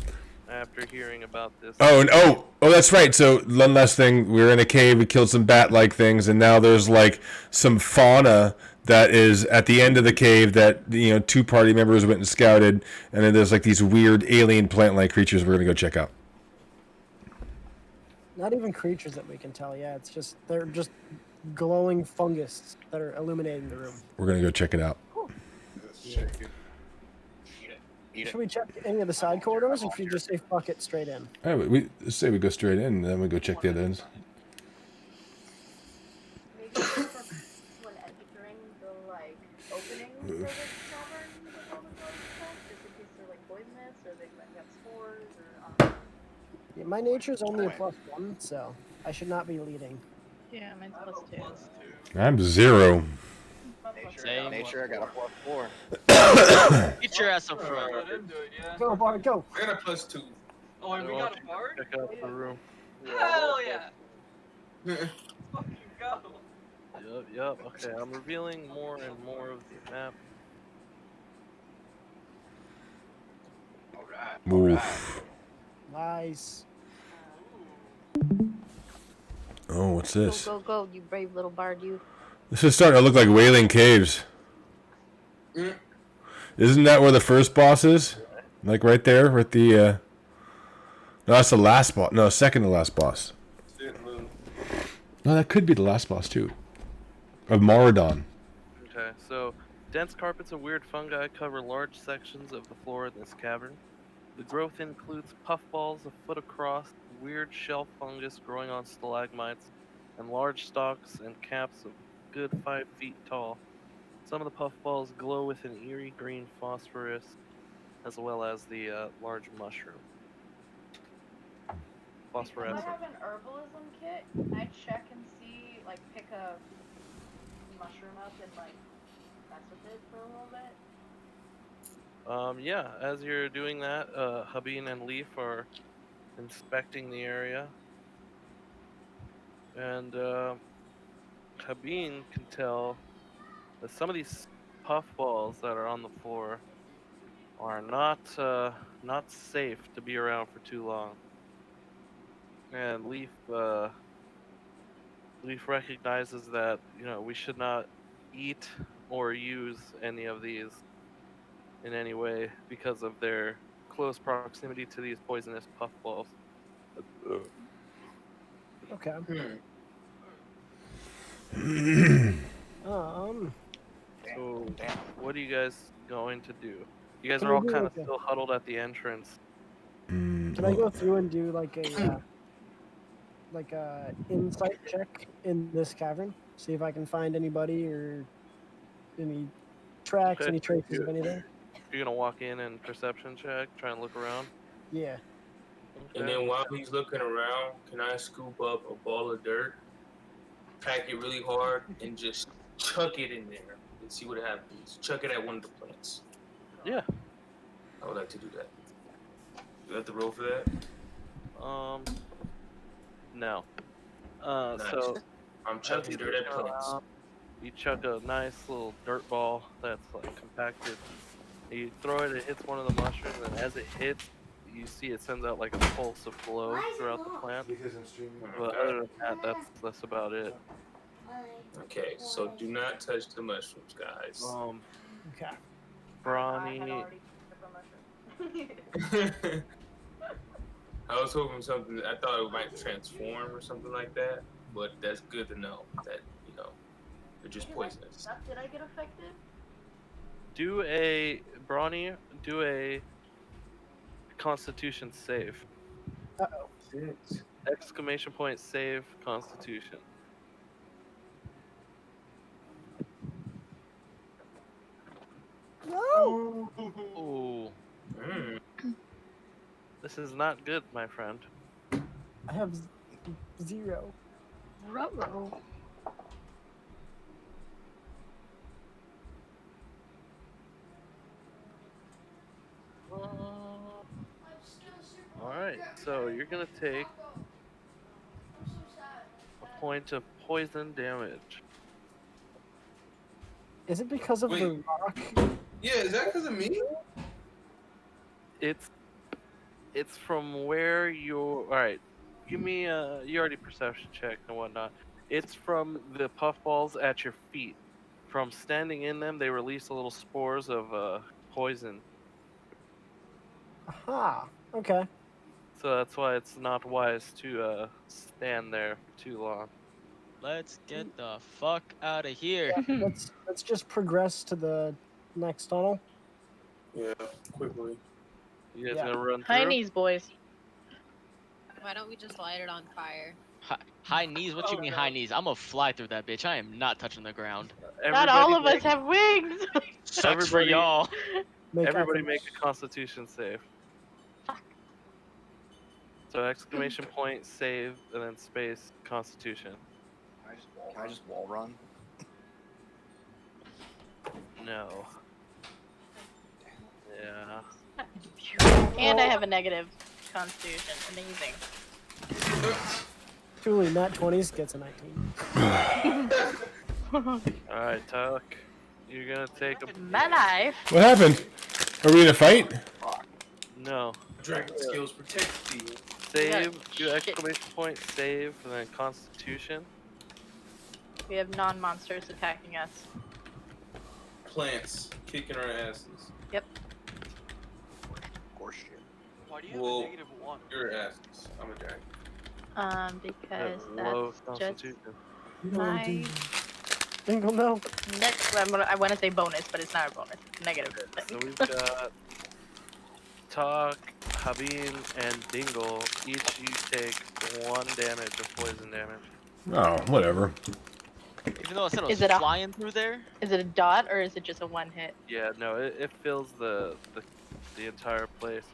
after hearing about this? Oh, that's right. So one last thing, we were in a cave, we killed some bat-like things, and now there's like some fauna that is at the end of the cave that 2 party members went and scouted, and then there's like these weird alien plant-like creatures we're gonna go check out. Not even creatures that we can tell. Yeah, they're just glowing fungus that are illuminating the room. We're gonna go check it out. Cool. Should we check any of the side corridors, or should we just say fuck it straight in? All right, we say we go straight in, and then we go check the other ends. Maybe when entering the like openings for the cavern with all the blood stuff, just in case they're like poisonous or they might have spores or. Yeah, my nature's only a +1, so I should not be leading. Yeah, mine's +2. I'm 0. Same. Nature, I got a +4. Get your ass up front. Go, Bard, go. I got a +2. Oh, and we got a bard? Check out the room. Hell yeah! Fucking go! Yup. Okay, I'm revealing more and more of the map. Oof. Nice. Oh, what's this? Go, you brave little bard, you. This is starting to look like Wailing Caves. Isn't that where the first boss is? Like right there with the no, that's the last boss. No, second to last boss. No, that could be the last boss too. Of Moradon. Okay, so dense carpets of weird fungi cover large sections of the floor in this cavern. The growth includes puffballs a foot across, weird shelf fungus growing on stalagmites, and large stalks and caps of good 5 feet tall. Some of the puffballs glow with an eerie green phosphorus, as well as the large mushroom. If Phosphorescent. I have an herbalism kit, can I check and see, like, pick a mushroom up and, like, mess with it for a little bit? Yeah, as you're doing that, Habeen and Leaf are inspecting the area. And Habeen can tell that some of these puffballs that are on the floor are not safe to be around for too long. And Leaf recognizes that we should not eat or use any of these in any way because of their close proximity to these poisonous puffballs. Okay. So, what are you guys going to do? You guys Can are we all do kind of like a- still huddled at the entrance. Can I go through and do like a insight check in this cavern? See if I can find anybody or any tracks, Okay. any traces of anything. You're gonna walk in and perception check, try and look around. Yeah. And then while he's looking around, can I scoop up a ball of dirt, pack it really hard, and just chuck it in there and see what happens? Chuck it at one of the plants. Yeah. I would like to do that. Do I have to roll for that? No. Nice. So I'm chucking dirt at plants. You chuck a nice little dirt ball that's like compacted. You throw it, it hits one of the mushrooms, and as it hits, you see it sends out like a pulse of glow throughout the plant. Because I'm streaming. But other than that, that's about it. Okay, so do not touch the mushrooms, guys. Okay. Brawny. I was hoping something. I thought it might transform or something like that, but that's good to know that they're just poisonous. Did I get affected? Do a Constitution save. Uh-oh. Exclamation point save Constitution. No. Ooh. This is not good, my friend. I have 0. Ruh-roh. Alright, so you're gonna take a point of poison damage. Is it because of the rock? Yeah, is that because of me? It's from where you're. Alright, give me you already perception checked and whatnot. It's from the puffballs at your feet. From standing in them, they release a little spores of poison. Aha. Okay. So that's why it's not wise to stand there for too long. Let's get the fuck out of here. Let's just progress to the next tunnel. Yeah, quickly. You guys Yeah. gonna run High through? knees, boys. Why don't we just light it on fire? High knees? What you mean high knees? I'm gonna fly through that bitch. I am not touching the ground. Not all of us have wings. Sucks for y'all. Everybody make a Constitution save. So exclamation point save and then space Constitution. Can I just wall run? No. Yeah. And I have a negative constitution. Amazing. Truly, not 20s gets a 19. Alright, Tuck. You're gonna take a. My life. What happened? Are we in a fight? No. Dragon skills protect you. Save, do Shit. exclamation point, save, and then Constitution. We have non-monsters attacking us. Plants kicking our asses. Yep. Horse shit. Why do you have Well, a -1? your asses. I'm a dragon. Because Low that's just Constitution. my Dingle, no. next. I want to say bonus, but it's not a bonus. Negative. So we've got Talk, Habeen, and Dingle. Each you take 1 damage of poison damage. Oh, whatever. Even though I said I was Is it a- flying through there. Is it a dot or is it just a one hit? Yeah, no, it fills the entire place,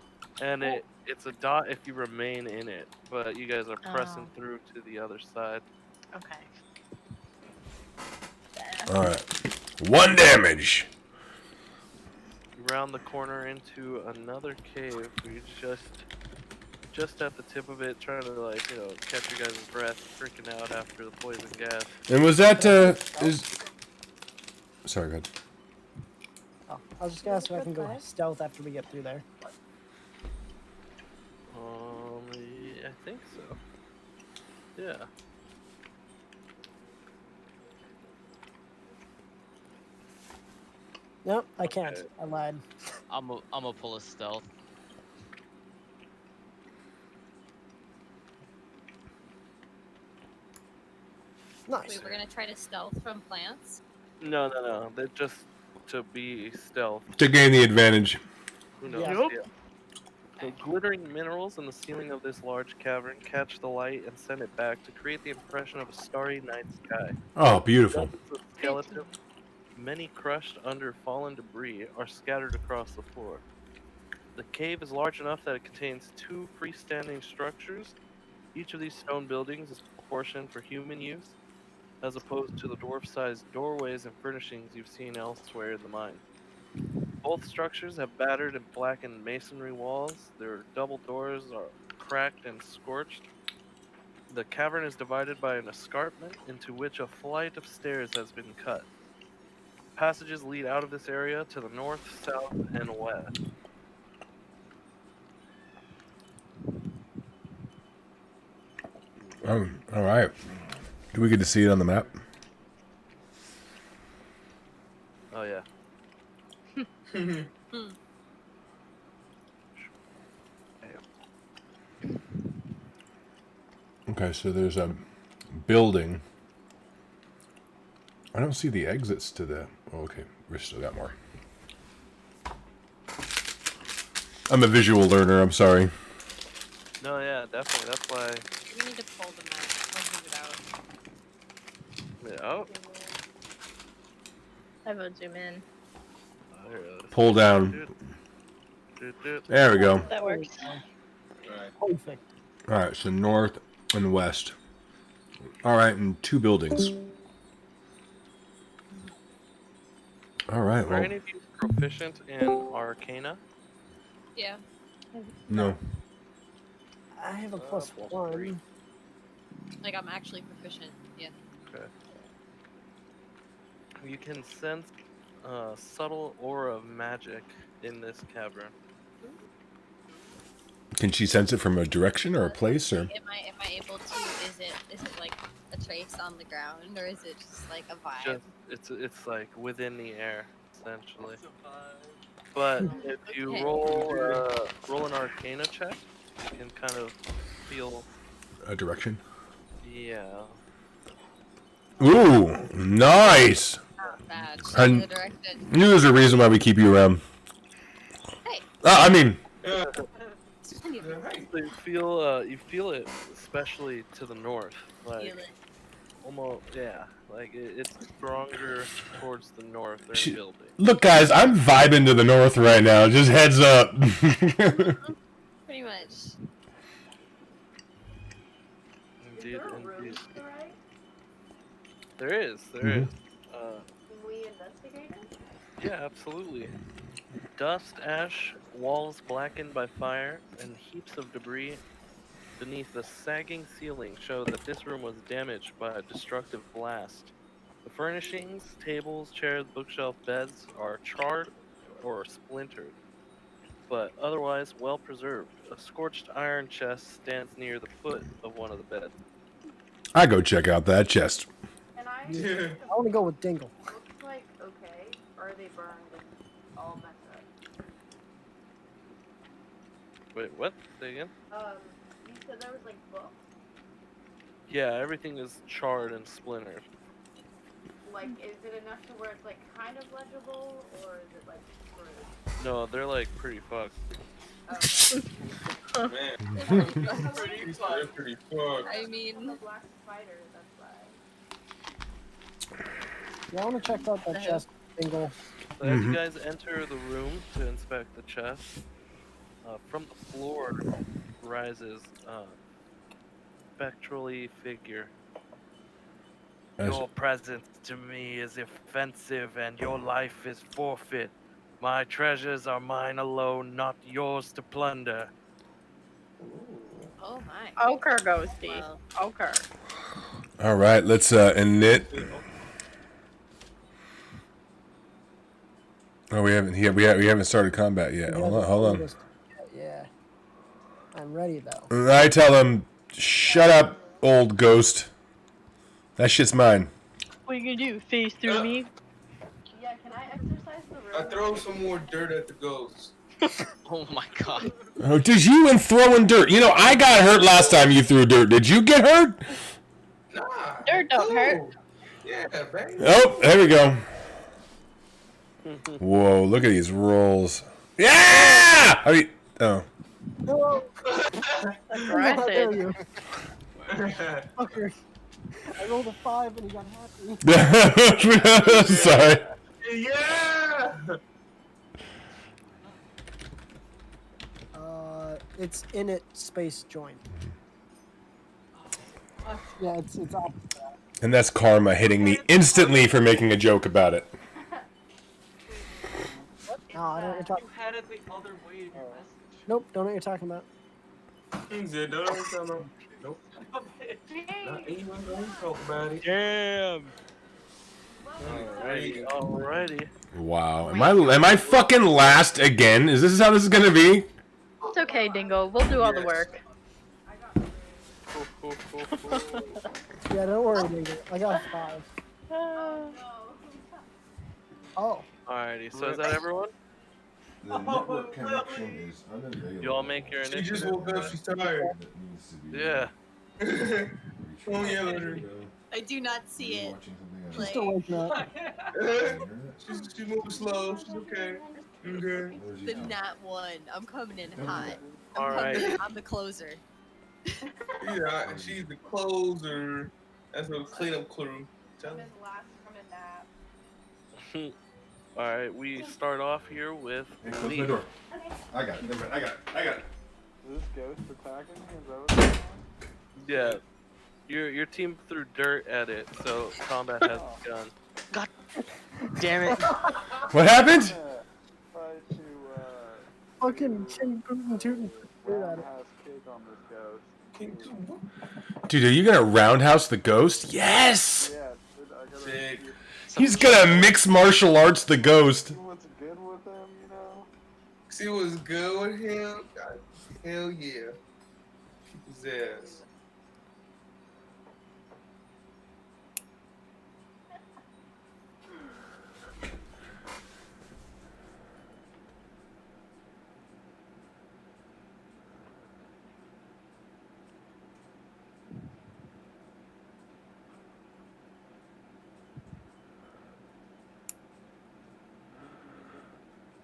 and it's a dot if you remain in it, but you guys are pressing through to the other side. Okay. All right. 1 damage. You round the corner into another cave. You just just at the tip of it, trying to like catch your guys' breath, freaking out after the poison gas. And was that is? Sorry, go ahead. Oh, I was just gonna ask if I can go stealth after we get through there. Yeah, I think so. Yeah. Nope, I can't. I lied. I'm a pull a stealth. Nice. Wait, we're gonna try to stealth from plants. No. They're just to be stealth. To gain the advantage. Who knows? Yeah. Yeah. The glittering minerals in the ceiling of this large cavern catch the light and send it back to create the impression of a starry night sky. Oh, beautiful. Dozens of skeletons, many crushed under fallen debris, are scattered across the floor. The cave is large enough that it contains 2 freestanding structures. Each of these stone buildings is proportioned for human use, as opposed to the dwarf-sized doorways and furnishings you've seen elsewhere in the mine. Both structures have battered and blackened masonry walls. Their double doors are cracked and scorched. The cavern is divided by an escarpment into which a flight of stairs has been cut. Passages lead out of this area to the north, south, and west. Oh, all right. Do we get to see it on the map? Oh yeah. Okay, so there's a building. I don't see the exits to the... Oh, okay, we still got more. I'm a visual learner, I'm sorry. No, yeah, definitely. That's why. We need to pull the map. I'll zoom it out. Yeah, oh. I vote zoom in. Pull down. There we go. That works. Perfect. All right, so north and west. All right, and 2 buildings. All right, Are well, any of you proficient in Arcana? Yeah. no. I have a +1. Like I'm actually proficient. Yeah. Okay. You can sense a subtle aura of magic in this cavern. Can she sense it from a direction or a place, or? Am I able to? Is it like a trace on the ground, or is it just like a vibe? It's like within the air, essentially. But if you Okay. roll an Arcana check, you can kind of feel. A direction? Yeah. Ooh, nice! Not bad. I Change the direction. knew there's a reason why we keep you around. Hey. I mean... So you feel it, especially to the north. Like, Feel it. almost, yeah. Like it's stronger towards the north. They're building. Look, guys, I'm vibing to the north right now. Just heads up. Pretty much. Indeed, Is there a room indeed. to the right? There is. Mhm. Can we investigate it? Yeah, absolutely. Dust, ash, walls blackened by fire, and heaps of debris beneath the sagging ceiling show that this room was damaged by a destructive blast. The furnishings, tables, chairs, bookshelf, beds are charred or splintered, but otherwise well preserved. A scorched iron chest stands near the foot of one of the beds. I go check out that chest. And I I want to go with Dingle. looks like okay, or are they burned and all messed up? Wait, what? Say again? You said there was like books? Yeah, everything is charred and splintered. Like, is it enough to where it's like kind of legible, or is it like screwed? No, they're like pretty fucked. Oh. Man. Pretty fucked. I mean, The black spider, that's why. Yeah, I want to check out that chest, Dingle. So as you guys enter the room to inspect the chest, from the floor rises a spectrally figure. Your presence to me is offensive and your life is forfeit. My treasures are mine alone, not yours to plunder. Oh my. Ochre, Ghosty. Well. Ochre. All right, let's init. Oh, we haven't started combat yet. Hold on. Yeah. I'm ready though. I tell him, shut up, old ghost. That shit's mine. What are you gonna do? Face through me? Yeah, can I exercise the room? I throw some more dirt at the ghost. Oh my god. Oh, did you and throwing dirt? You know, I got hurt last time you threw dirt. Did you get hurt? Nah. Dirt don't hurt. Yeah, baby. Oh, there we go. Whoa, look at these rolls. Yeah! I mean, oh. No. How dare Aggressive. you? Fucker. I rolled a 5 and he got happy. Sorry. Yeah! It's init space join. Yeah, it's opposite. And that's karma hitting me instantly for making a joke about it. No, I don't know what you're talking. You had it the other way in your message. Nope, don't know what you're talking about. He said, no, nope. Not even going to talk about it. Damn. Alrighty. Wow. Am I fucking last again? Is this how this is gonna be? It's okay, Dingo. We'll do all the work. Yeah, don't worry, nigga. I got 5. Oh. Alrighty, so is that everyone? The network connection is unavailable. You all make your She initiative. just woke up, she's tired. Yeah. Oh, yeah, literally. I do not see it. She's still waking up. She's moving slow, she's okay. Okay. The nat 1. I'm coming in hot. Alright. I'm the closer. Yeah, she's the closer. That's the cleanup crew. Tell I'm me. in last from a nap. Alright, we start off here with Hey, close my Lee. door. I got it. I got it. Is this ghost attacking me? Is that what's going on? Yeah. Your team threw dirt at it, so combat has begun. God damn it. What happened? Yeah, try to Fucking chin bootin' tootin' at it. roundhouse kick on this ghost. Dude, are you gonna roundhouse the ghost? Yes! Yeah, I gotta Sick. He's gonna mix martial arts the ghost. see what's good with him, you know? See what's good with him? God, hell yeah. Keep his ass.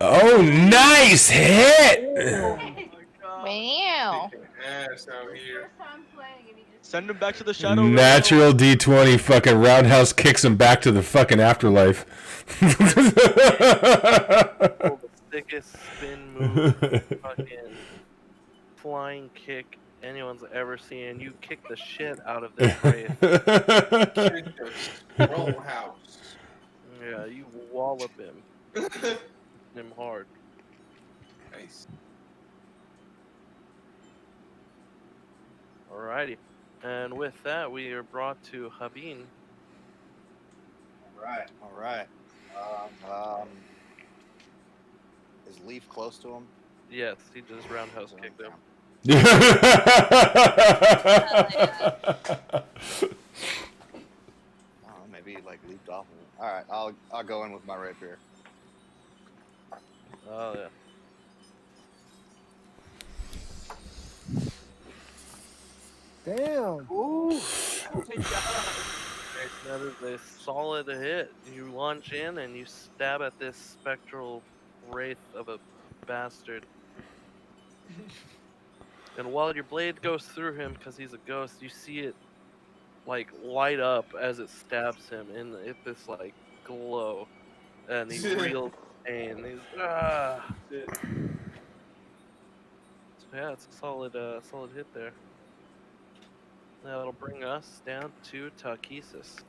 Oh, nice hit! Wow. Kicking ass out here. First time playing and he just Send him back to the shadow realm. Natural D20 fucking roundhouse kicks him back to the fucking afterlife. Pull the sickest spin move, fucking flying kick anyone's ever seen. You kick the shit out of this wraith. Kick the roll house. Yeah, you wallop him. Him hard. Nice. Alrighty. And with that, we are brought to Habin. All right. Is Leaf close to him? Yes, he just roundhouse kicked him. Oh, maybe he like leaped off of him. All right, I'll go in with my rapier. Oh yeah. Damn. That is a solid hit. You launch in and you stab at this spectral wraith of a bastard. And while your blade goes through him, because he's a ghost, you see it like light up as it stabs him in this like glow, and he reels pain. He's ah. So yeah, it's a solid hit there. That'll bring us down to Takesis.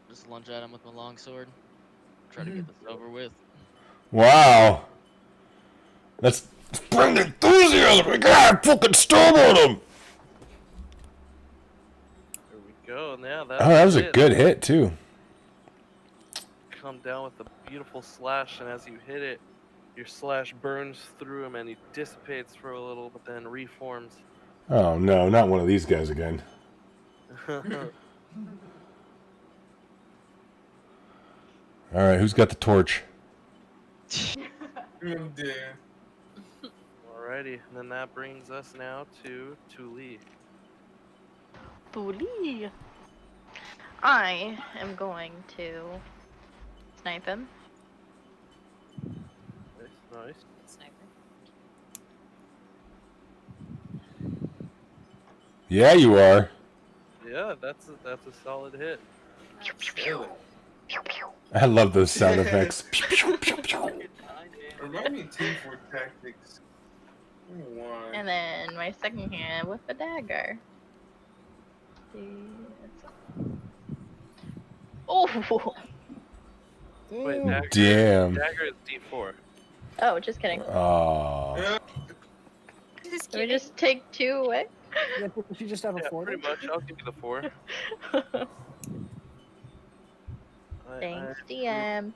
Just lunge at him with my longsword. Try to get this over with. Wow. That's bring the enthusiasm. We gotta fucking storm on them. There we go. Now that's Oh, that was a it. good hit too. Come down with a beautiful slash, and as you hit it, your slash burns through him, and he dissipates for a little, but then reforms. Oh no, not one of these guys again. All right, who's got the torch? I'm dead. Alrighty, and then that brings us now to Tuli. Bully. I am going to snipe him. Nice. Sniper. Yeah, you are. Yeah, that's a solid hit. I love those sound effects. Remind me of Team 4 Tactics. And then my second hand with a dagger. Oh! Wait, dagger, Damn. Dagger is D4. Oh, just kidding. Oh. Just Can we just take 2 away? Yeah, you just have a 4. Pretty much. I'll give you the 4. Thanks, DM.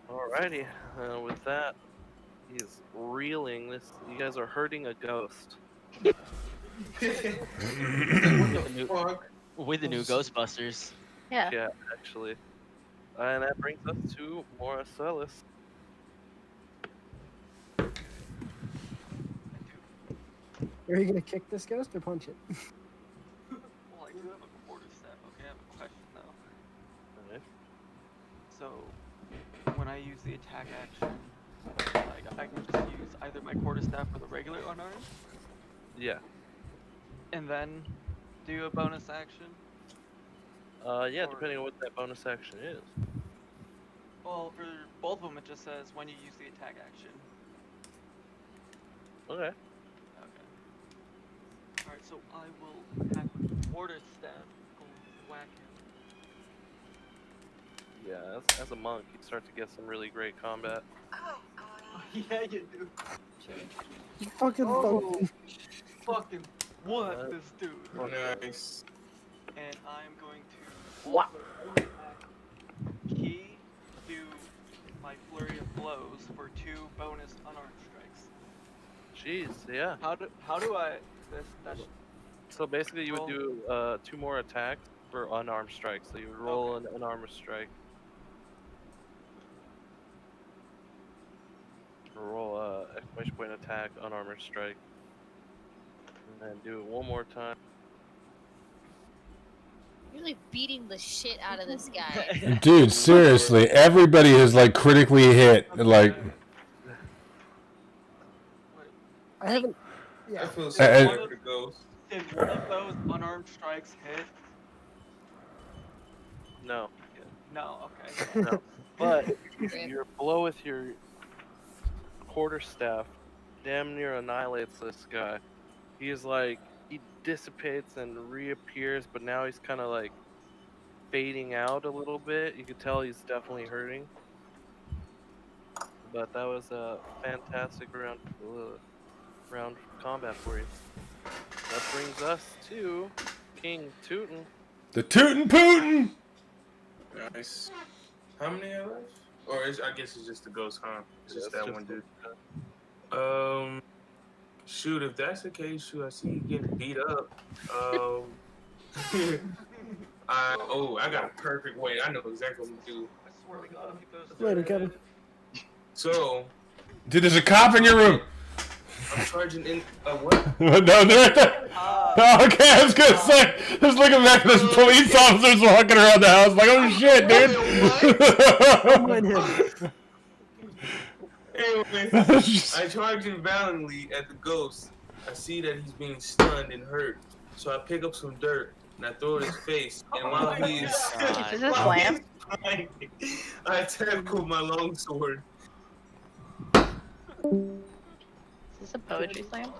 Alrighty, with that, he's reeling. You guys are hurting a ghost. With the new Ghostbusters. Yeah. Yeah, actually. And that brings us to Moracellus. Are you gonna kick this ghost or punch it? Well, I do have a quarterstaff. Okay, I have a question though. Okay. So, when I use the attack action, like I can just use either my quarterstaff or the regular unarmed, Yeah. and then do a bonus action. Yeah, depending on what that bonus action is. Well, for both of them, it just says when you use the attack action. Okay. Okay. Alright, so I will have a quarterstaff go whack him. Yeah, as a monk, you start to get some really great combat. Yeah, you do. You fucking Fucking what this dude? Nice. And I'm going to What? key do my flurry of blows for 2 bonus unarmed strikes. Jeez, yeah. How do I that's So basically, you would do 2 more attacks for unarmed strikes. So you would roll an unarmed strike. Roll exclamation point attack, unarmed strike, and then do it one more time. You're like beating the shit out of this guy. Dude, seriously, everybody is like critically hit. Like, I haven't. Yeah. I feel Uh, sorry for the ghost. Did one of those unarmed strikes hit? No. No, okay. No. But your blow with your quarterstaff damn near annihilates this guy. He's like, he dissipates and reappears, but now he's kind of like fading out a little bit. You could tell he's definitely hurting. But that was a fantastic round of combat for you. That brings us to King Tootin. the Tootin' Pootin'! Nice. How many are left? Or I guess it's just the ghost, huh? It's just that one dude. Shoot, if that's the case, shoot, I see you getting beat up. I got a perfect way. I know exactly what I'm gonna do. I swear to God, he goes Later, Kevin. So, Dude, there's a cop in your room. I'm charging in what? No, they're right there. Oh, okay, I was gonna say, just looking back at those police officers walking around the house, like, oh shit, dude. Anyway, I charge him valiantly at the ghost. I see that he's being stunned and hurt, so I pick up some dirt and I throw it in his face. And while he is, Is this slam? I attack with my longsword. Is this a poetry slam?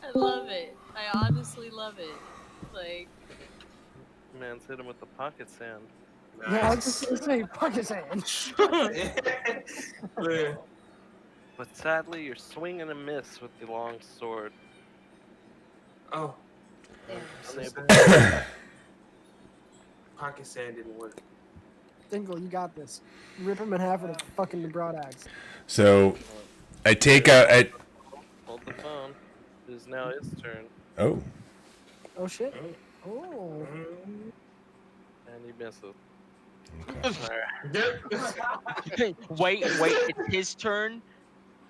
I love it. I honestly love it. Like, Man's hit him with the pocket sand. Yeah, I was just gonna say, fuck his hand. Yeah. But sadly, you're swinging a miss with the long sword. Oh, Unable pocket sand didn't work. Dingle, you got this. Rip him in half with a fucking broadaxe. So I take out. hold the phone. It is now his turn, Oh. Oh shit. Oh. and he misses. Wait, it's his turn.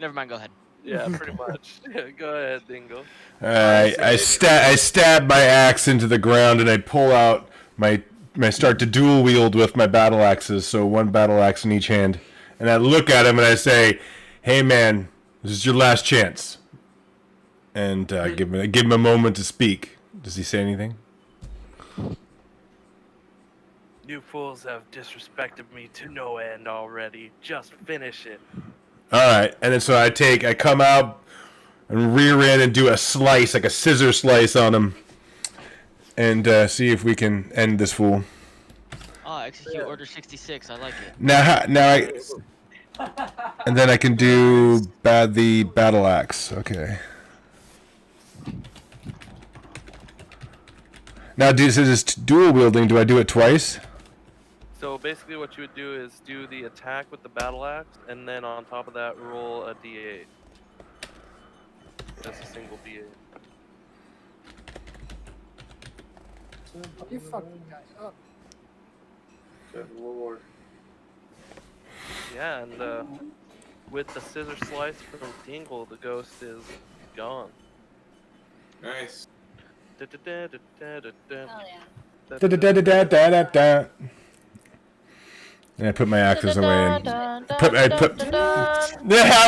Never mind. Go ahead. Yeah, pretty much. Yeah, go ahead, Dingle. I stab my axe into the ground and I pull out I start to dual wield with my battle axes, so one battle axe in each hand. And I look at him and I say, "Hey man, this is your last chance." And give him a moment to speak. Does he say anything? You fools have disrespected me to no end already. Just finish it. All right, and then so I come out and rear end and do a slice, like a scissor slice on him, and see if we can end this fool. Execute Order 66. I like it. And then I can do the battle axe. Okay. Now, this is dual wielding. Do I do it twice? So basically what you would do is do the attack with the battle axe, and then on top of that roll a d8. That's a single d8. You fucking guy up. Good lord. Yeah, and with the scissor slice from Dingle, the ghost is gone. Nice. Oh yeah. And I put my axes away. And yeah, I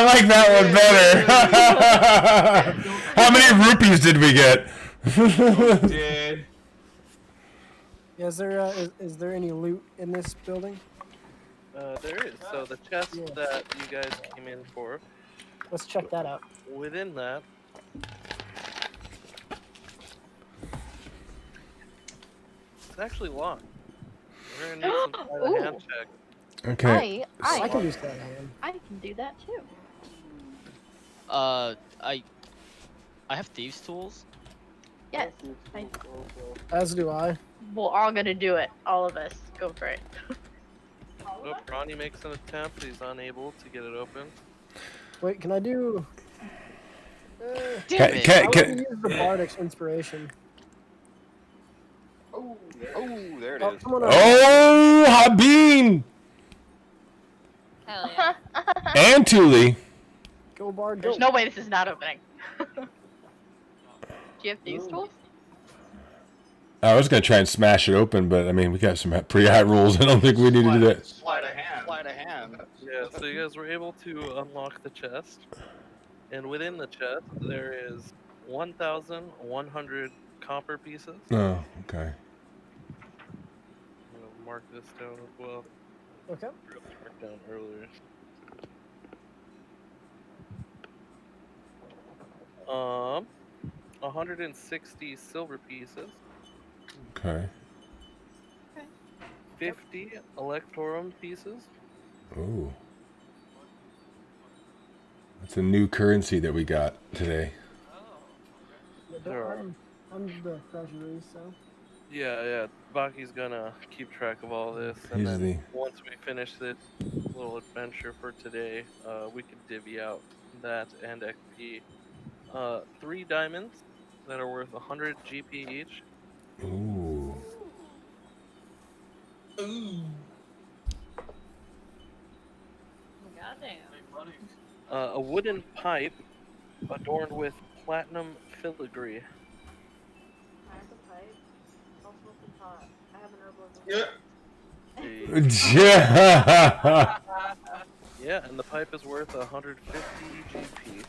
like that one better. How many rupees did we get? Dead. Yeah, is there any loot in this building? There is. So the chest that you guys came in for. Let's check that out. Within that, it's actually locked. We're gonna need some sleight of hand check. Okay. I can do sleight of hand. I can do that too. I have thieves' tools. Yes. As do I. We're all gonna do it. All of us. Go for it. Oh, Ronnie makes an attempt. He's unable to get it open. Wait, can I do? Damn it. I want to use the Bardic's inspiration. Oh, there it is. Come on over. Oh, Habeen! Hell yeah. And Thule. Go Bard, go. There's no way this is not opening. Do you have these tools? I was going to try and smash it open, but I mean, we got some pretty high rules. I don't think we need to do that. Sleight of hand. Yeah, so you guys were able to unlock the chest. And within the chest, there is 1,100 copper pieces. Oh, okay. I'm gonna mark this down as well. Okay. Mark down earlier. 160 silver pieces. Okay. 50 electorum pieces. Ooh. That's a new currency that we got today. I'm the treasury, so. Yeah. Baki's gonna keep track of all this, and He's then once we finish this little adventure for today, we can divvy out that and XP. 3 diamonds that are worth 100 GP each. Ooh. Goddamn. A wooden pipe adorned with platinum filigree. I have a pipe. Also the pot. I have an herbal. Yeah. Yeah, and the pipe is worth 150 GP.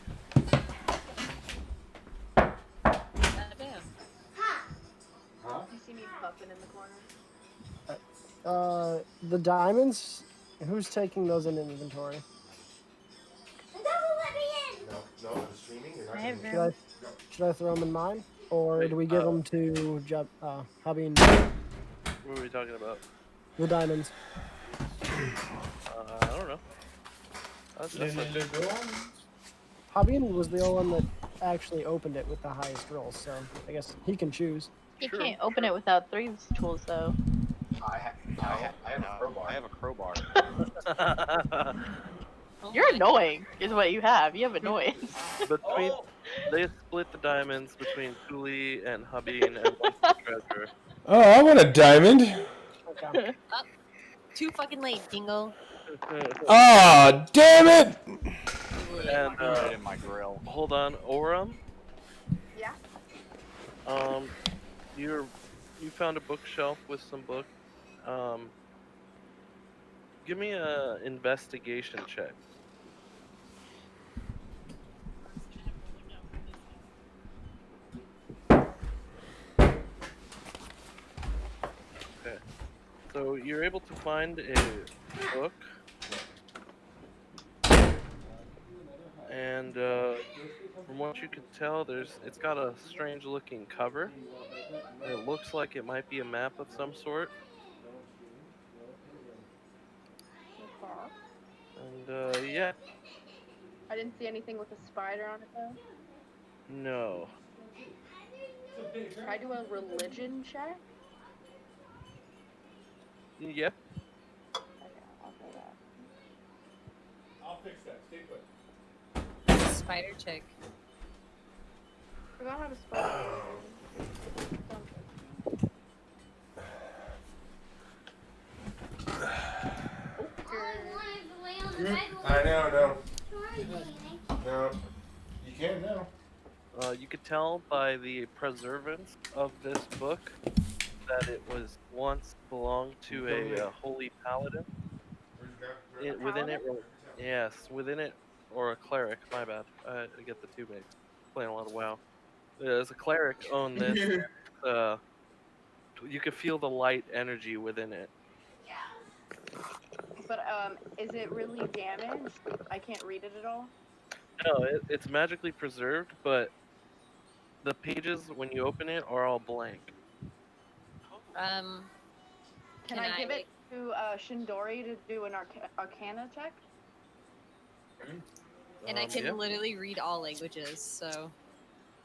Goddamn. You see me puffing in the corner? The diamonds. Who's taking those in inventory? No, I'm streaming. Should I throw them in mine, or do we give them to Habeen? What are we talking about? The diamonds. I don't know. That's Habin was the only one that actually opened it with the highest roll, so I guess he can choose. You can't open it without Three's tools, though. I have a crowbar. I have a crowbar. You're annoying, is what you have. You have annoyance. Between they split the diamonds between Thule and Habin and went for treasure. Oh, I want a diamond. Okay. Oh, too fucking late, Dingo. Oh, damn it! And Right in my grill. hold on, Oram. Yeah. You found a bookshelf with some books. Give me a investigation check. Okay. So you're able to find a book. And from what you can tell, it's got a strange looking cover. It looks like it might be a map of some sort. And yeah, I didn't see anything with a spider on it though. no. Can I do a religion check? Yep. Okay, I'll do that. I'll fix that. Stay put. Spider chick. Forgot how to spell I know. No, you can't now. You could tell by the preservance of this book that it was once belonged to a holy paladin. Within it, or a cleric. My bad. I get the two mixed. Playing a lot of WoW. As a cleric owned this, you could feel the light energy within it. But is it really damaged? I can't read it at all. No, it's magically preserved, but the pages when you open it are all blank. Can I give it to Shindori to do an Arcana check? And I can yeah. literally read all languages, so.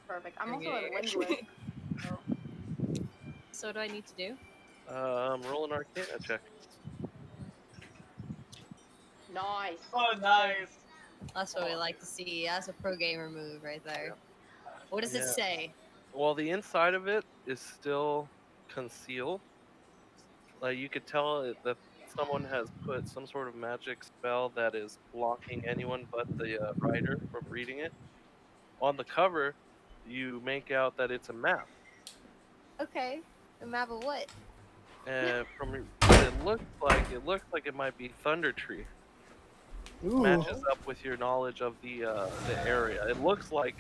Perfect. I'm also a linguist. So what do I need to do? Roll an Arcana check. Nice. Oh, nice. That's what we like to see. That's a pro gamer move right there. What does it Yeah. say? Well, the inside of it is still concealed. Like you could tell that someone has put some sort of magic spell that is blocking anyone but the writer from reading it. On the cover, you make out that it's a map. Okay. A map of what? And from what it looks like it might be Thunder Tree. Ooh. Matches up with your knowledge of the area. It looks like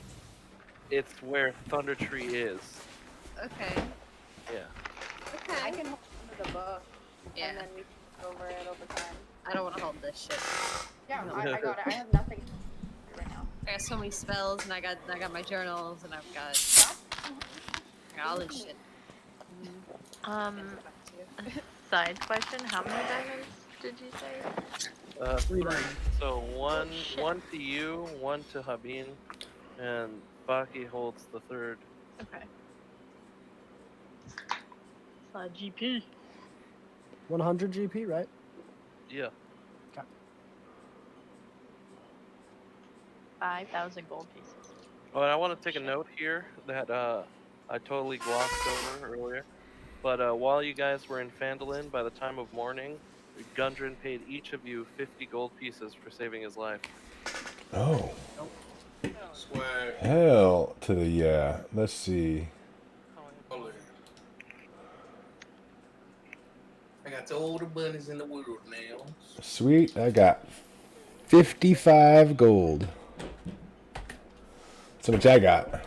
it's where Thunder Tree is. Okay. Yeah. Okay. I can hold the book, Yeah. and then we can go over it over time. I don't want to hold this shit. Yeah, I got it. I have nothing right now. I got so many spells, and I got my journals, and I've got all this shit. Side question: how many diamonds did you say? 3. So one to you, one to Habin, and Baki holds the third. Okay. GP. 100 GP, right? Yeah. Okay. 5,000 gold pieces. Oh, and I want to take a note here that I totally glossed over earlier. But while you guys were in Phandalin, by the time of morning, Gundren paid each of you 50 gold pieces for saving his life. Oh. Swag. Hell to the yeah. Let's see. I got all the bunnies in the world now. Sweet. I got 55 gold. That's how much I got.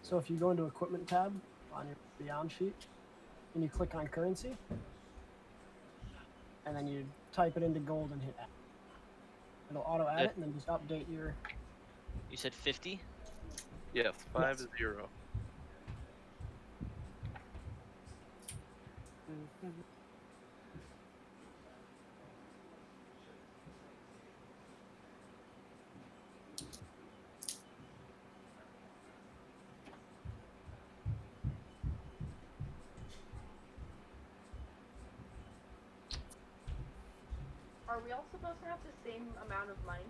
So if you go into Equipment tab on your Beyond sheet, and you click on Currency, and then you type it into gold and hit add. It'll auto add it, and then just update your. You said 50? Yes, 50. Are we all supposed to have the same amount of money?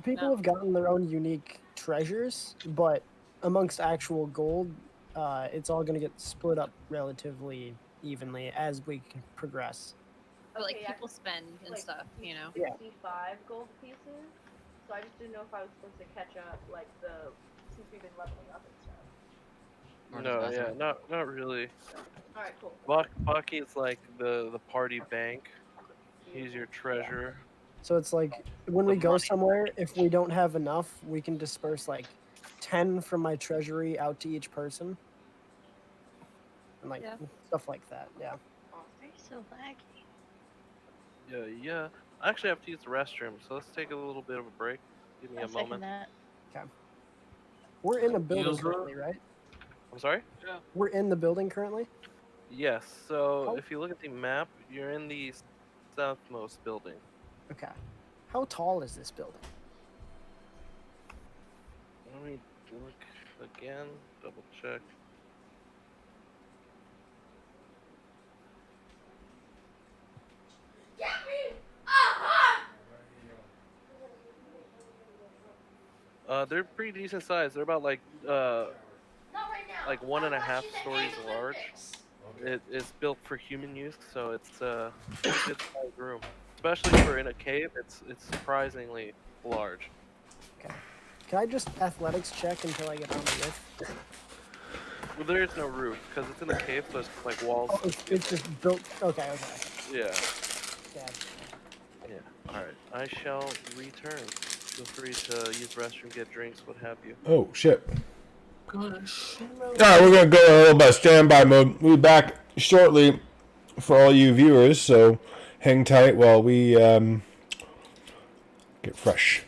People have gotten their own unique treasures, but amongst actual gold, it's all going to get split up relatively evenly as we progress. But like Okay, people spend and stuff, you know. 65 gold pieces. So I just didn't know if I was supposed to catch up, like since we've been leveling up and stuff. No, yeah, not really. All right, cool. Bucky's like the party bank. He's your treasurer. So it's like when we go somewhere, if we don't have enough, we can disperse like 10 from my treasury out to each person. And like stuff like that, yeah. Why are you so laggy? Yeah. I actually have to use the restroom, so let's take a little bit of a break. Give me a moment. Okay. We're in a building currently, right? I'm sorry? Yeah. We're in the building currently? Yes, so if you look at the map, you're in the southmost building. Okay. How tall is this building? Let me look again, double check. They're pretty decent size. They're about like 1.5 stories large. It is built for human use, so it's a pretty good sized room. Especially for in a cave, it's surprisingly large. Okay. Can I just athletics check until I get on the roof? Well, there is no roof because it's in a cave, so it's like walls. Oh, it's just built. Okay. Yeah. Yeah. Yeah. All right. I shall return. Feel free to use the restroom, get drinks, what have you. Oh shit. Alright, we're gonna go a little bit of standby mode. We'll be back shortly for all you viewers, so hang tight while we get fresh.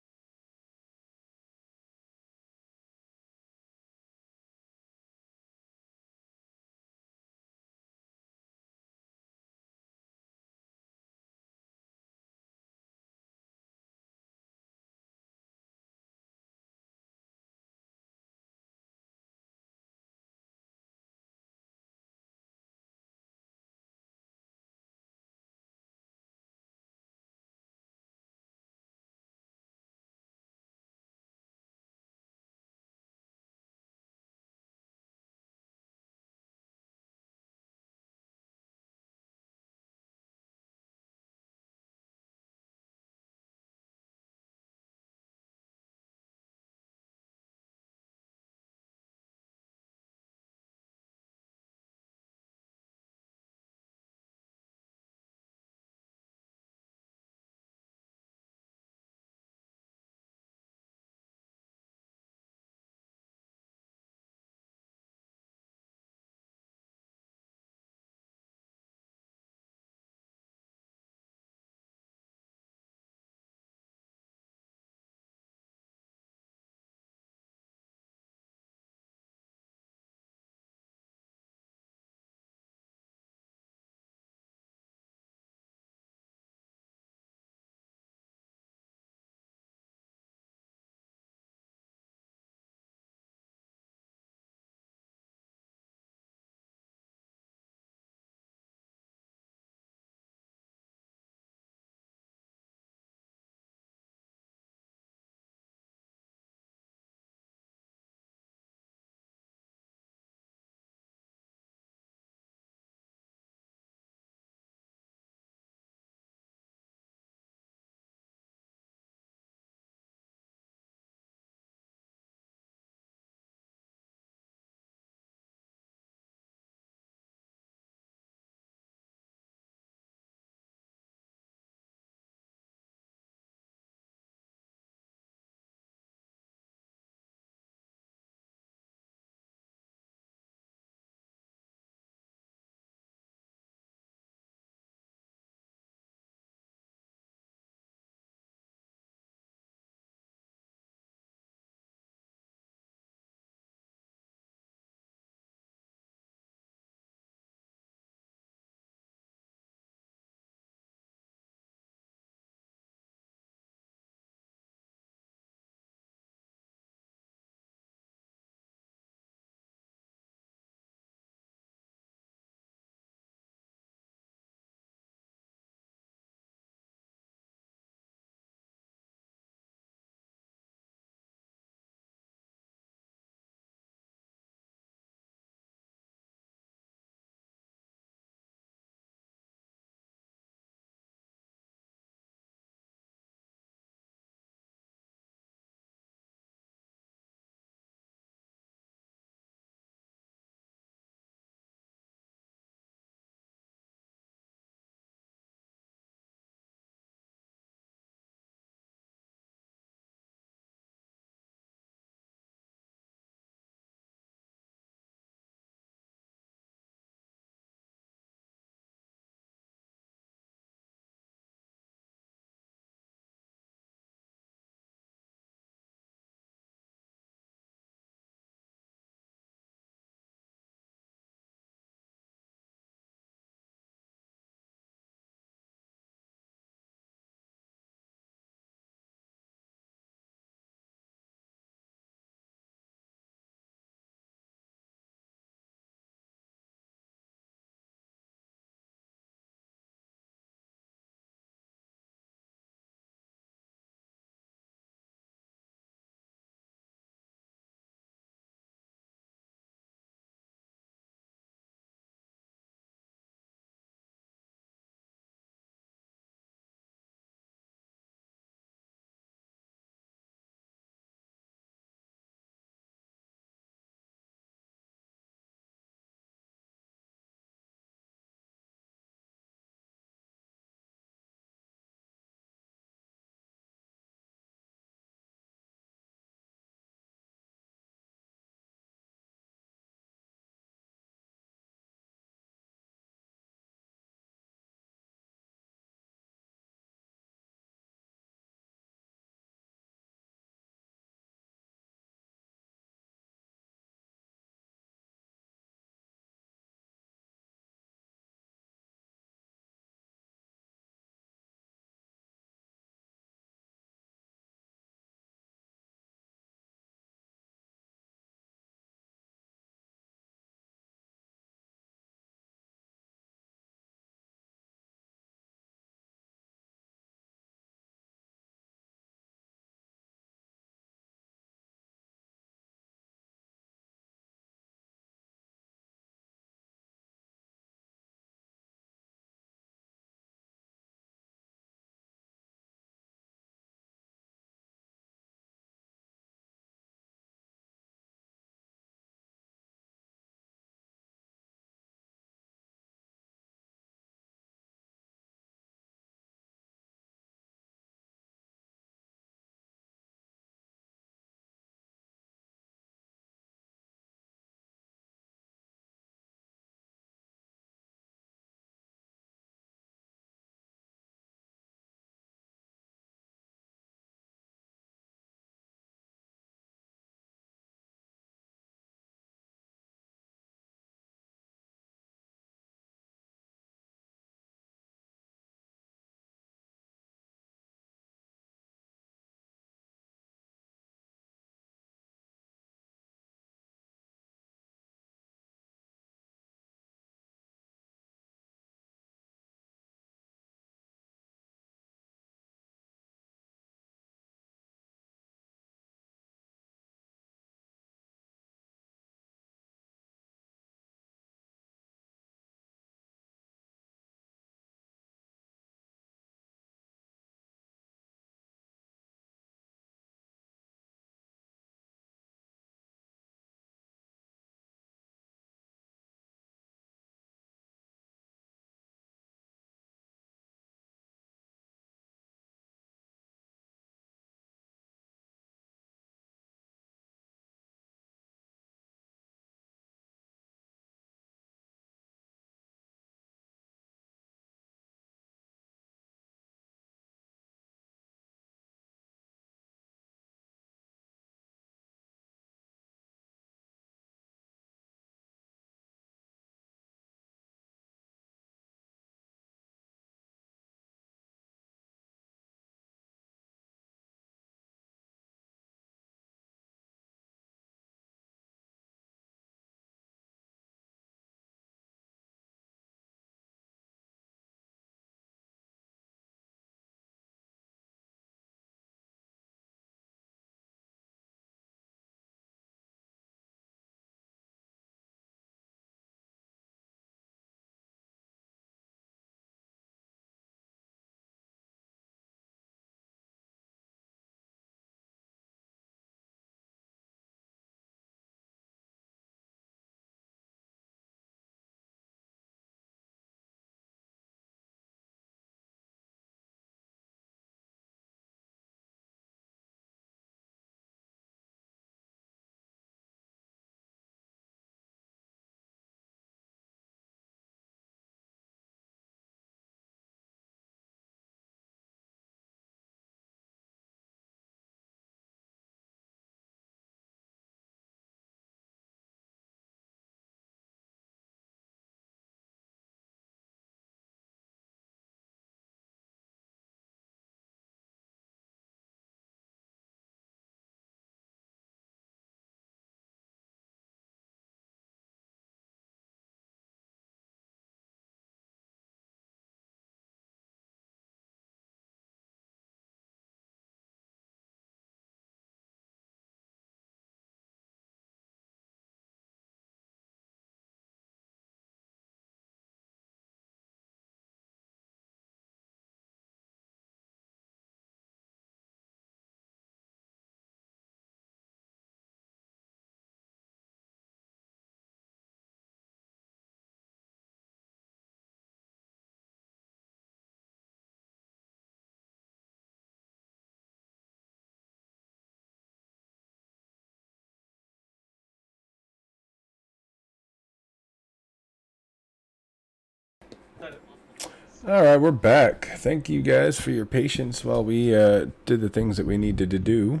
All right, we're back. Thank you guys for your patience while we did the things that we needed to do.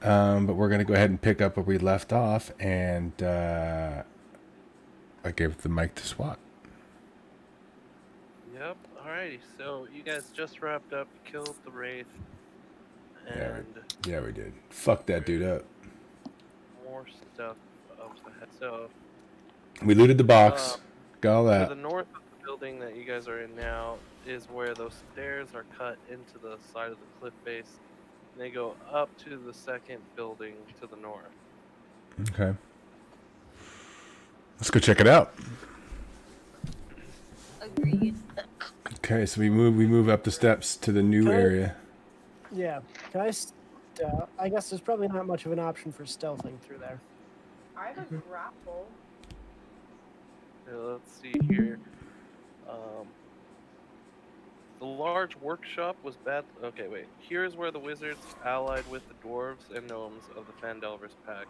But we're going to go ahead and pick up where we left off, and I gave the mic to SWAT. Yep. Alrighty. So you guys just wrapped up, killed the wraith, and Yeah, we did. Fuck that dude up. more stuff up ahead. So We looted the box. Got all to that. the north of the building that you guys are in now is where those stairs are cut into the side of the cliff face. They go up to the second building to the north. Okay. Let's go check it out. Agreed. Okay, so we move up the steps to the new area. Yeah. Can I? I guess there's probably not much of an option for stealthing through there. I have a grapple. Let's see here. The large workshop was bad. Okay, wait. Here's where the wizards, allied with the dwarves and gnomes of the Phandelver's Pact,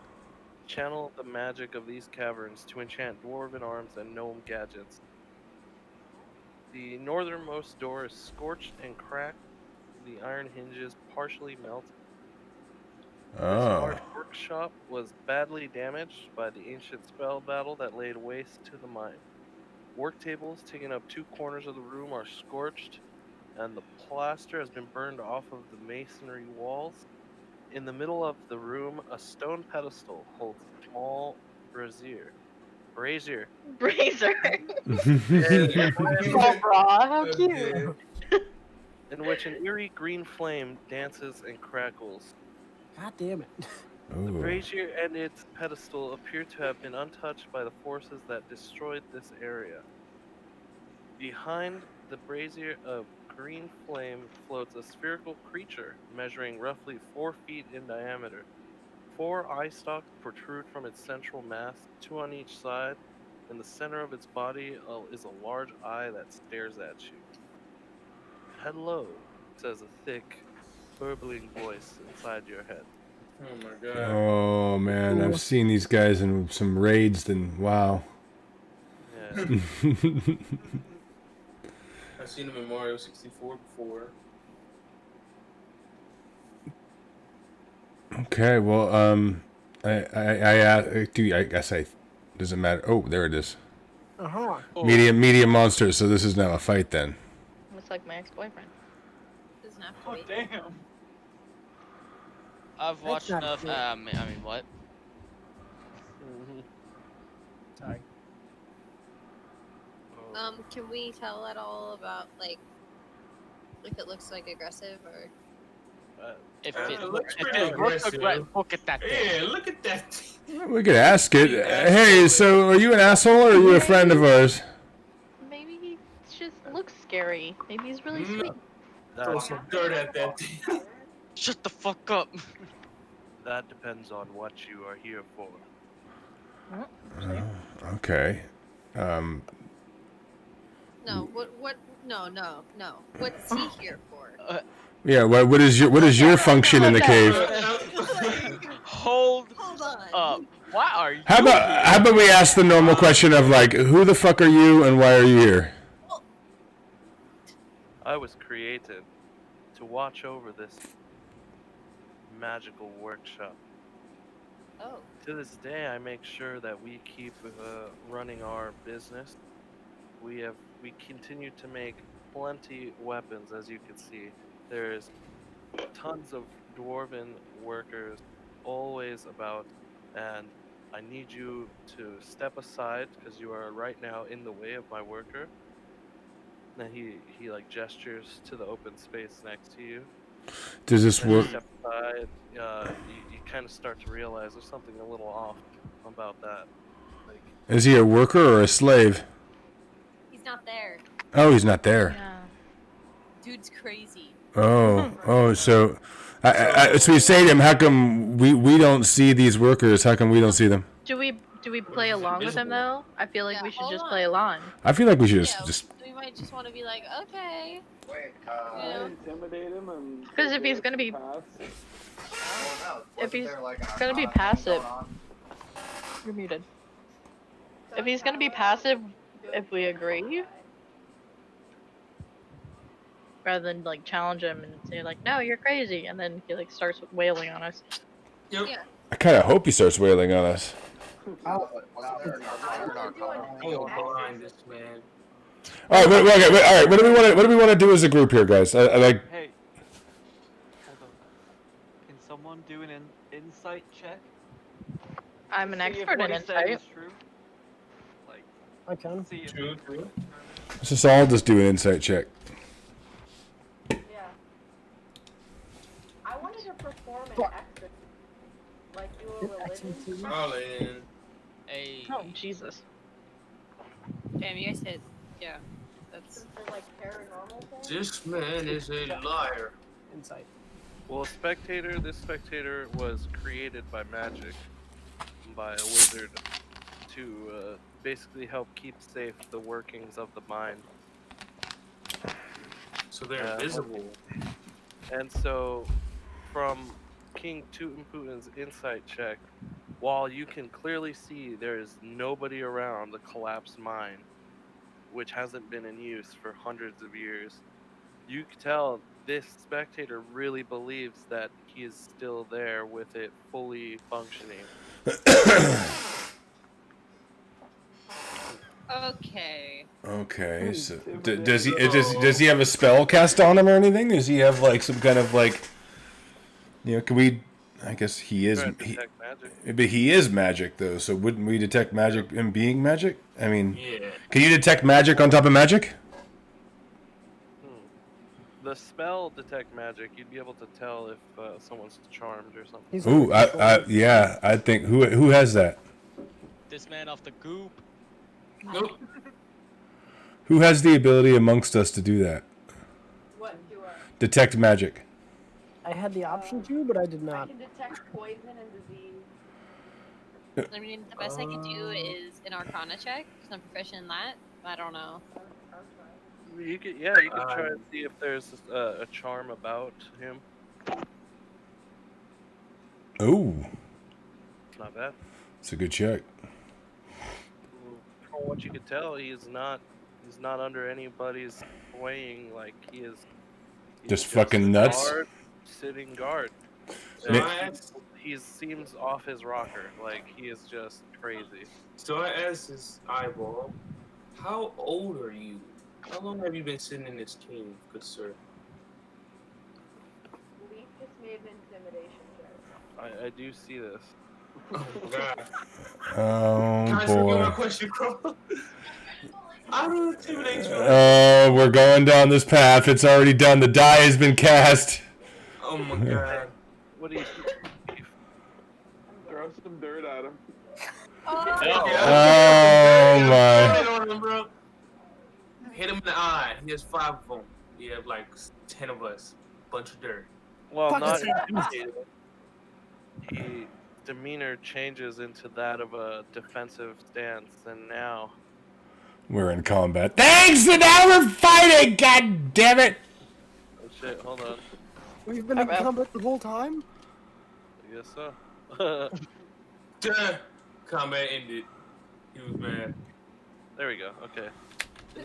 channel the magic of these caverns to enchant dwarven arms and gnome gadgets. The northernmost door is scorched and cracked. The iron hinges partially melted. This large workshop was badly damaged by the ancient spell battle that laid waste to the mine. Work tables taking up 2 corners of the room are scorched, and the plaster has been burned off of the masonry walls. In the middle of the room, a stone pedestal holds a small brazier. Brazier. Oh, bra, how cute. In which an eerie green flame dances and crackles. God damn it. The brazier and its pedestal appear to have been untouched by the forces that destroyed this area. Behind the brazier of green flame floats a spherical creature measuring roughly 4 feet in diameter. 4 eye stalks protrude from its central mass, 2 on each side. In the center of its body is a large eye that stares at you. "Hello," says a thick, burbling voice inside your head. Oh my god. Oh man, I've seen these guys in some raids, and wow. Yeah. I've seen them in Mario 64 before. Okay, well, I guess doesn't matter. Oh, there it is. Uh-huh. Medium monster. So this is now a fight then. Looks like my ex-boyfriend. Doesn't have to Oh wait. damn. I've watched not enough. fair. I mean, what? Sorry. Can we tell at all about like if it looks like aggressive or? If it it looks if pretty it looks aggressive. look at that thing. Yeah, look at that. We could ask it. Hey, so are you an asshole or are you a friend of ours? Maybe he just looks scary. Maybe he's really sweet. Throw some dirt at that thing. Shut the fuck up. That depends on what you are here for. Okay. No. What? No. What's he here for? Yeah. What is your function in the cave? Hold on. Why are you? How about we ask the normal question of like, who the fuck are you and why are you here? I was created to watch over this magical workshop. Oh. To this day, I make sure that we keep running our business. We continue to make plenty weapons, as you can see. There's tons of dwarven workers always about, and I need you to step aside because you are right now in the way of my worker. Then he like gestures to the open space next to you. Does this work? Step aside. You kind of start to realize there's something a little off about that. Like, Is he a worker or a slave? He's not there. Oh, he's not there. Yeah. Dude's crazy. Oh, so so we say to him, how come we don't see these workers? How come we don't see them? Do we play along with him though? I feel like we should just play along. I feel like we should Yeah, just we might just want to be like, okay. Wait, You know? intimidate him and. Because if he's gonna be pass? passive, you're muted. If he's gonna be passive, if we agree, rather than like challenge him and say like, no, you're crazy, and then he like starts wailing on us. Yep. Yeah. I kind of hope he starts wailing on us. Behind this man. All right, wait, all right. What do we want to do as a group here, guys? I like. Hey, hold on. Can someone do an insight check? I'm an See if expert what in he's saying insight. is true. Like, I can. see if True. Let's just all just do an insight check. Yeah. I wanted to perform an exorcism. Like do a religion. All in. Hey. Oh Jesus. Damn, you guys said, yeah. That's. Since they're like paranormal things. This man is a liar. Insight. Well, this spectator was created by magic, by a wizard, to basically help keep safe the workings of the mind. So they're invisible. And so, from King Tootenputin's insight check, while you can clearly see there is nobody around the collapsed mine, which hasn't been in use for hundreds of years, you can tell this spectator really believes that he is still there with it fully functioning. Okay. Okay, so does he have a spell cast on him or anything? Does he have like some kind of like, can we? I guess he is. But he is magic though, so wouldn't we detect magic in being magic? I mean, can you detect magic on top of magic? The spell detect magic, you'd be able to tell if someone's charmed or something. Ooh, I think who has that? This man off the goop. Nope. Who has the ability amongst us to do that? What do I? Detect magic. I had the option to, but I did I not. can detect poison and disease. I mean, the best I can do is an Arcana check, because I'm proficient in that. I don't know. You could try and see if there's a charm about him. Oh, It's not bad. it's a good check. From what you could tell, he's not under anybody's swaying. Like he's Just fucking nuts. Sitting guard. He seems off his rocker. Like he is just crazy. So I asked this eyeball, how old are you? How long have you been sitting in this cave, good sir? Leaf just made an intimidation check. I do see this. Oh God. Oh Can I ask you boy. my question, Crow? I don't intimidate you. Oh, we're going down this path. It's already done. The die has been cast. Oh my God. What do you? Throw some dirt at him. Oh my. Hit on him, bro. Hit him in the eye. He has 5 of them. We have like 10 of us. Bunch of dirt. Well, not intimidated. He demeanor changes into that of a defensive stance, and now We're in combat. Thanks, and now we're fighting. God damn it! oh shit, hold on. We've been in combat the whole time? I guess so. Duh. Combat ended. He was mad. There we go. Okay.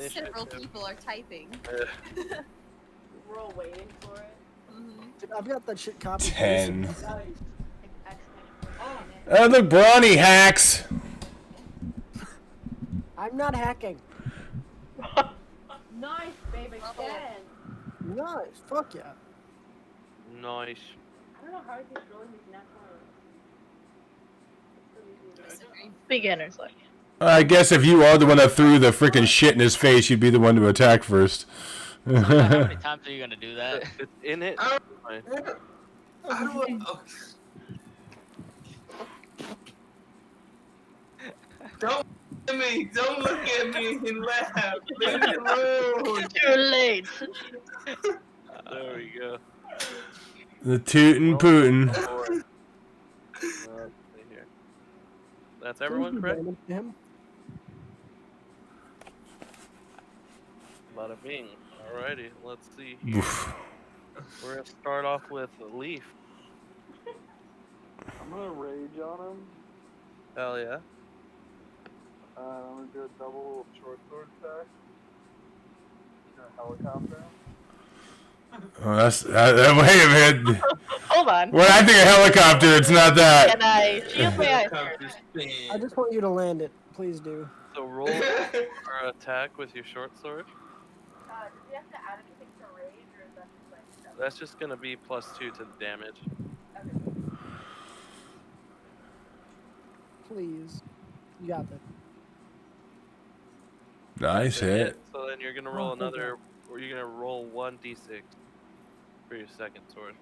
Several people are typing. We're all waiting for it. Dude, I've got that shit copied. 10. Oh, Look, Brawny hacks. I'm not hacking. nice, baby. 10. Nice. Fuck yeah. Nice. I don't know how he's rolling these natural. Beginners like. I guess if you are the one that threw the freaking shit in his face, you'd be the one to attack first. How many times are you gonna do that? It's in it. Don't look at me. Don't look at me and laugh. Leave me alone. Too late. There we go. The Tootin' Putin. That's everyone, correct? Him? Bada bing. Alrighty, let's see here. We're gonna start off with Leaf. I'm gonna rage on him. Hell yeah. I'm gonna do a double short sword attack. A helicopter. Oh, that's wait a minute. Hold on. When I think of helicopter, it's not that. Can I shield my eyes? I just want you to land it. Please do. So roll for attack with your short sword. Does he have to add anything to rage, or is that just like... That's just gonna be +2 to the damage. Please. You got this. Nice hit. So then you're gonna roll another, or you're gonna roll 1d6 for your second sword.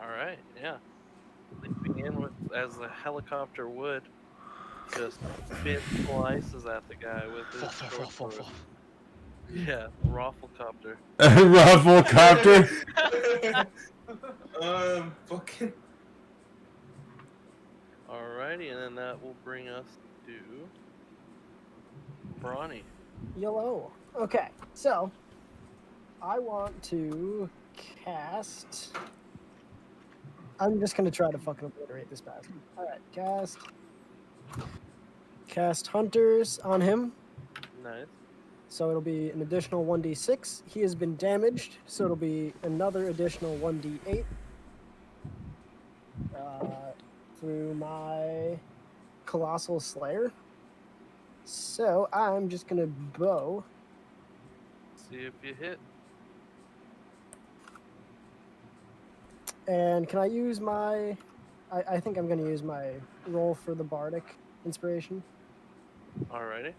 Alright, yeah. Leaping in with, as the helicopter would, just spin slices at the guy with his short sword. Yeah, Rafflecopter. Rafflecopter? Fucking. Alrighty, and then that will bring us to Brawny. Yellow. Okay, so I want to cast. I'm just gonna try to fucking obliterate this bastard. Alright, cast Hunters on him. Nice. So it'll be an additional 1d6. He has been damaged, so it'll be another additional 1d8. Through my Colossal Slayer. So I'm just gonna bow. See if you hit. And can I use my... I think I'm gonna use my roll for the Bardic Inspiration. Alrighty.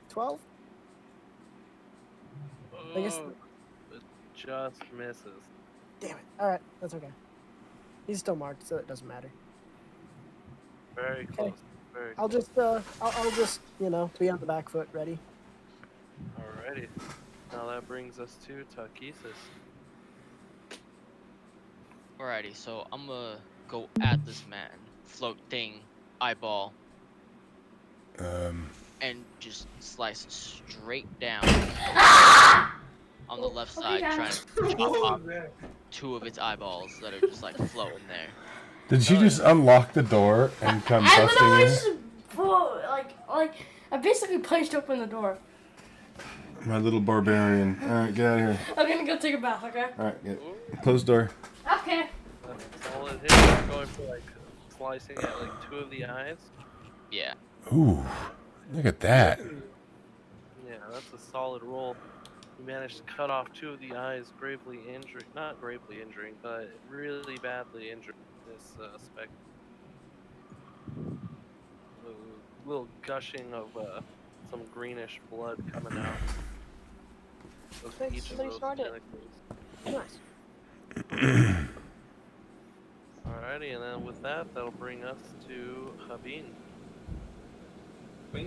12? I guess... It just misses. Damn it. Alright, that's okay. He's still marked, so it doesn't matter. Very close. Very I'll close. just, I'll just, you know, be on the back foot, ready. Alrighty. Now that brings us to Takesis. Alrighty, so I'm gonna go at this man, floating eyeball, and just slice straight down on the left side, trying to chop off 2 of its eyeballs that are just like floating there. Did she just unlock the door and come I busting literally in? just like I basically punched open the door. My little barbarian. Alright, get out of here. I'm gonna go take a bath, okay? Alright, get close the door. Okay. That's all it hit. You're going for like slicing at like 2 of the eyes. Yeah. Ooh, look at that. Yeah, that's a solid roll. You managed to cut off 2 of the eyes, gravely injuring, not gravely injuring, but really badly injuring this spec. A little gushing of some greenish blood coming out of each of those tentacles. Nice. Alrighty, and then with that, that'll bring us to Habin. Guys,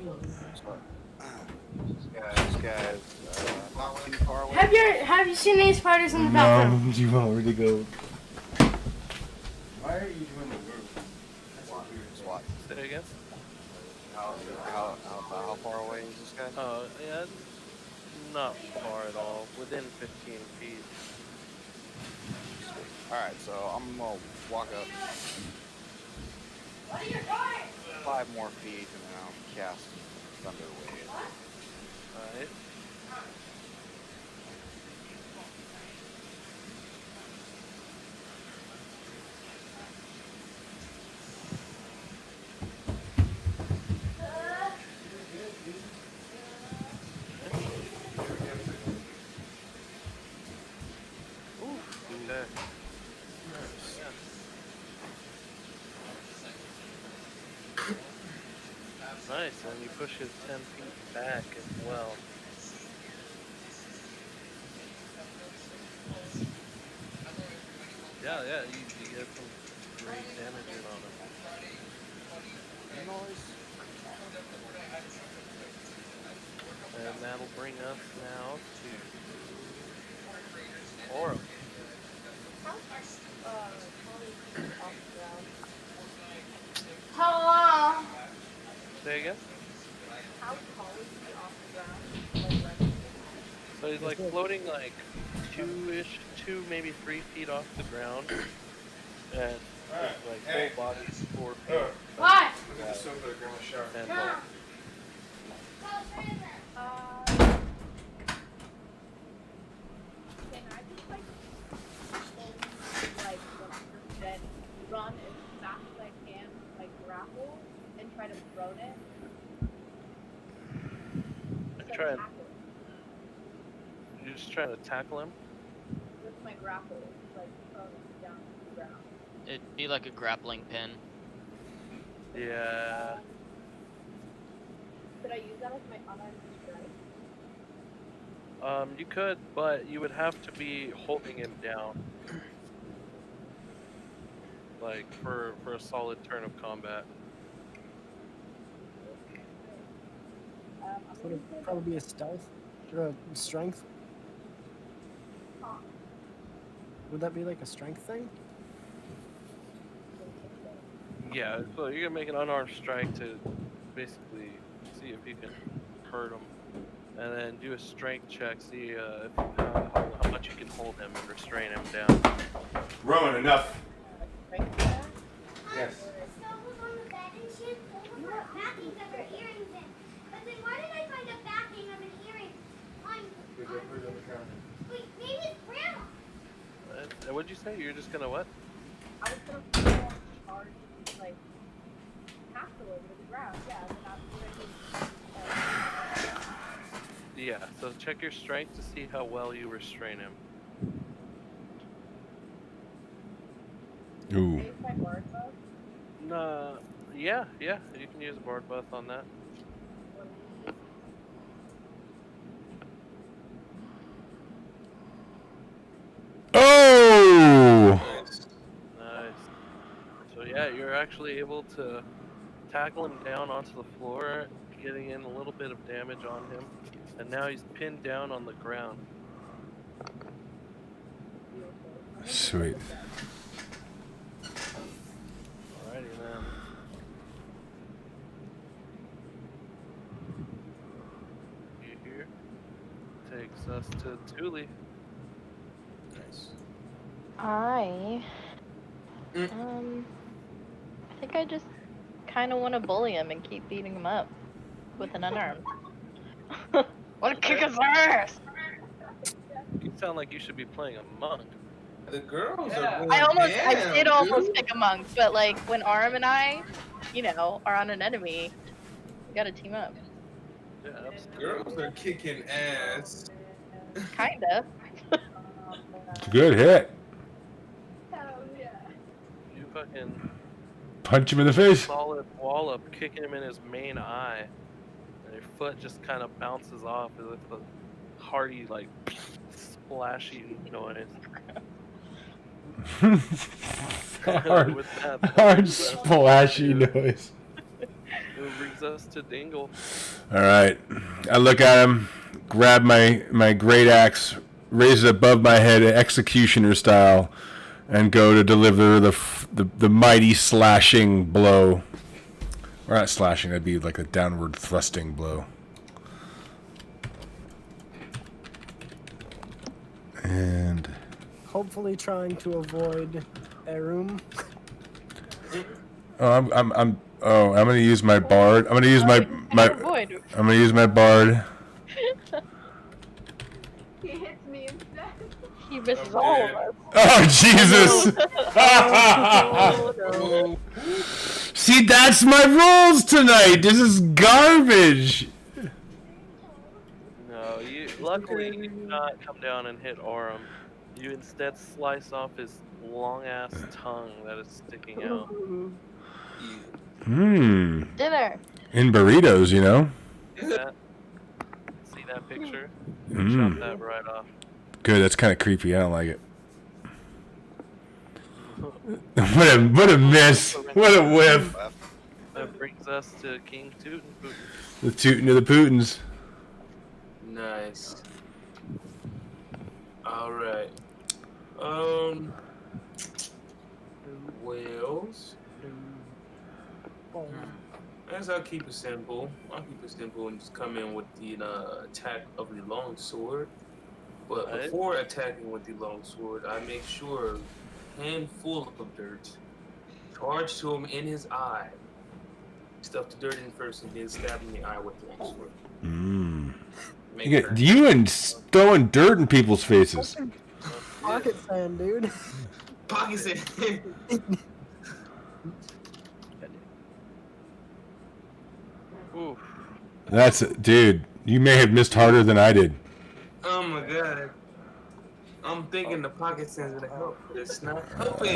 not too far away. Have you seen any spiders in the bathroom? No, you already go. Why are you doing the room? SWAT. Say it again? How far away is this guy? Yeah, it's not far at all. Within 15 feet. Alright, so I'm gonna walk up 5 more feet and then I'll cast Thunder Wave. Alright. Nice, and you push it 10 feet back as well. Yeah, you get some great damage in on him. And that'll bring us now to Aura. Hello. Say again? How tall is he off the ground? So he's like floating like 2 maybe 3 feet off the ground. And like whole body is 4 feet. What? And try to prone it. You're just trying to tackle him? With my grapple, like prone him down to the ground. It'd be like a grappling pin. Yeah. Could I use that as my unarmed strike? You could, but you would have to be holding him down. Like, for a solid turn of combat. Would it probably be a stealth or a strength? Would that be like a strength thing? Yeah, so you're gonna make an unarmed strike to basically see if you can hurt him. And then do a strength check, see how much you can hold him and restrain him down. Rowan, enough. Yes. What'd you say? You're just gonna what? I was gonna charge, like, tackle over to the ground, yeah, and then Yeah, so check your strength to see how well you restrain him. Ooh. Use my bard buff? Yeah, you can use a bard buff on that. Oh! Nice. So yeah, you're actually able to tackle him down onto the floor, getting in a little bit of damage on him, and now he's pinned down on the ground. Sweet. Alrighty then. You here? Takes us to Thule. Nice. I think I just kind of want to bully him and keep beating him up with an unarmed. Want to kick his ass! You sound like you should be playing a monk. The girls are going I did down, almost dude. pick a monk, but like when Arm and I, are on an enemy, we gotta team up. Yeah, Girls are kicking ass. Kinda. Good hit. You fucking Punch him in the face. solid wallop, kicking him in his main eye, and your foot just kind of bounces off with a hearty, like, splashy noise. hard, With that, hard splashy noise. It brings us to Dingle. All right. I look at him, grab my great axe, raise it above my head, executioner style, and go to deliver the mighty slashing blow. Or not slashing, that'd be like a downward thrusting blow. And Hopefully trying to avoid a room. oh, I'm gonna use my bard. I'm gonna use my bard. He hits me instead. He misses all of us. Oh Jesus! Oh, no. See, that's my rules tonight. This is garbage. No, luckily you do not come down and hit Aurum. You instead slice off his long-ass tongue that is sticking out. Dinner. In burritos, See that picture? Chop that right off. Good, that's kind of creepy. I don't like it. What a miss. What a whiff. That brings us to King Tootin' Putin. The tootin' of the Putins. Nice. Alright. Wells. As I'll keep it simple. And just come in with the attack of the longsword. But before attacking with the longsword, I make sure handful of dirt. Charge to him in his eye. Stuff the dirt in first and then stab him in the eye with the longsword. You and throwing dirt in people's faces. Pocket sand, dude. Pocket sand. Oof. That's dude. You may have missed harder than I did. Oh my god. I'm thinking the pocket sand's gonna help, but it's not helping.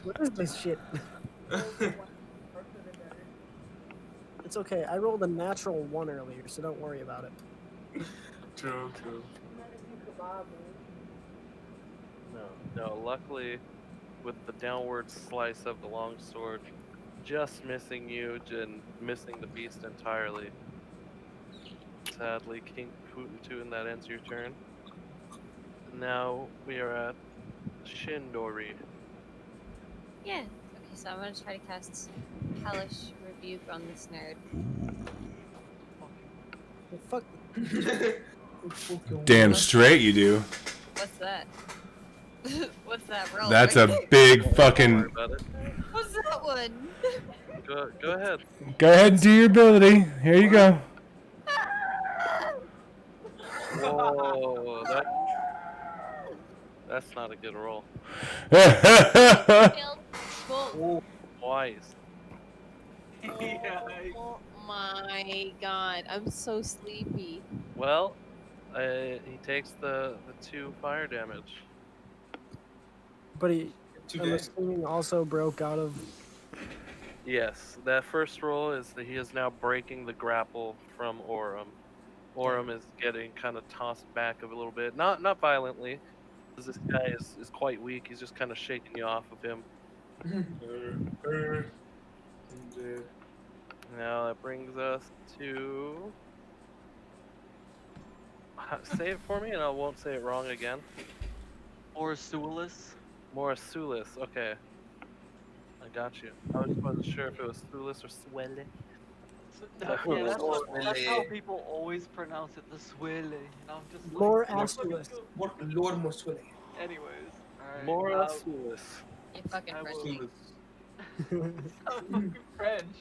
What is this shit? It's okay. I rolled a natural 1 earlier, so don't worry about it. True. No. Luckily, with the downward slice of the longsword, just missing you and missing the beast entirely. Sadly, King Putin, that ends your turn. Now we are at Shindori. Yeah. Okay, so I'm gonna try to cast Hellish Rebuke on this nerd. Well, fuck. Damn straight you do. What's that? What's that roll? That's a big fucking. What's that one? Go ahead. Go ahead and do your ability. Here you go. Whoa, that's not a good roll. Oh, Twice. oh my god, I'm so sleepy. Well, he takes the 2 fire damage. But I'm assuming also broke out of. Yes, that first roll is that he is now breaking the grapple from Aurum. Aurum is getting kind of tossed back a little bit, not violently, because this guy is quite weak. He's just kind of shaking you off of him. Now that brings us to. Say it for me, and I won't say it wrong again. Morasulis. Morasulis. Okay. I got you. I was just wasn't sure if it was Sulis or Swelle. That's how people always pronounce it, the Swelle. And I'm just More like, Astulis. Lord Morasulis. Anyways, alright. Morasulis. You fucking French. I'm fucking French.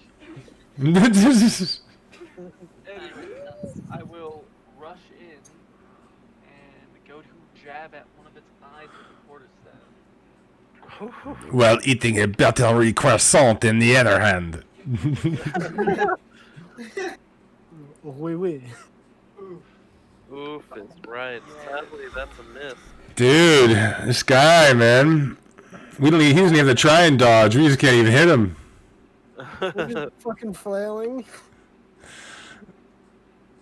Anyways, I will rush in and go to jab at one of its eyes with a quarterstaff. While eating a buttery croissant in the other hand. Oui. Oof is right. Sadly, that's a miss. Dude, this guy, man. He doesn't even have to try and dodge. We just can't even hit him. We're just fucking flailing.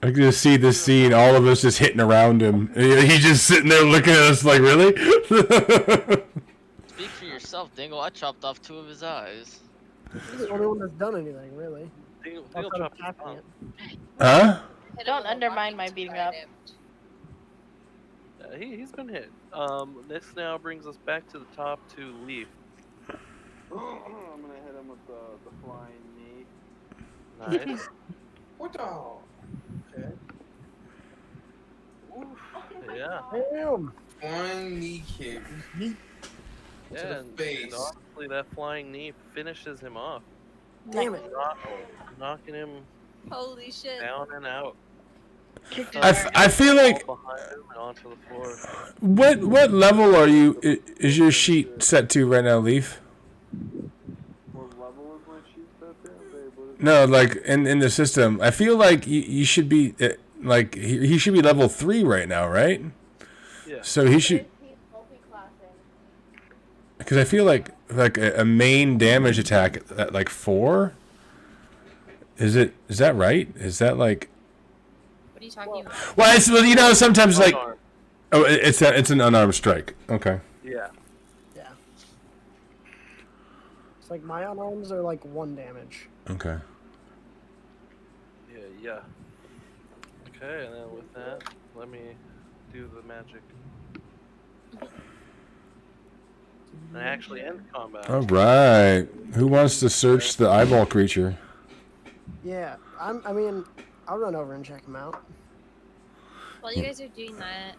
I can just see this scene, all of us just hitting around him. He's just sitting there looking at us like, really? Speak for yourself, Dingle. I chopped off 2 of his eyes. He's the only one that's done anything, really. Dingle Outside of chopped attacking it. Huh? Don't undermine my beating up. He's been hit. This now brings us back to the top to Leaf. I'm gonna hit him with the flying knee. Nice. What the? Okay. Oof. Yeah. Damn. Flying knee kick. Yeah, the and face. honestly, that flying knee finishes him off. Damn it. Knocking him Holy shit. down and out. I feel like. Behind him and onto the floor. What level are you? Is your sheet set to right now, Leaf? What level is my sheet set to? Babe, what is No, like in the system. I feel like you should be like he should be level 3 right now, right? Yeah. So he should. Because I feel like a main damage attack at like 4. Is that right? Is that like? What are you talking about? Well, you know, sometimes like. Unarmed. Oh, it's an unarmed strike. Okay. Yeah. Yeah. It's like my unarms are like 1 damage. Okay. Yeah. Okay, and then with that, let me do the magic. And actually end combat. All right. Who wants to search the eyeball creature? Yeah, I mean, I'll run over and check him out. While you guys are doing that,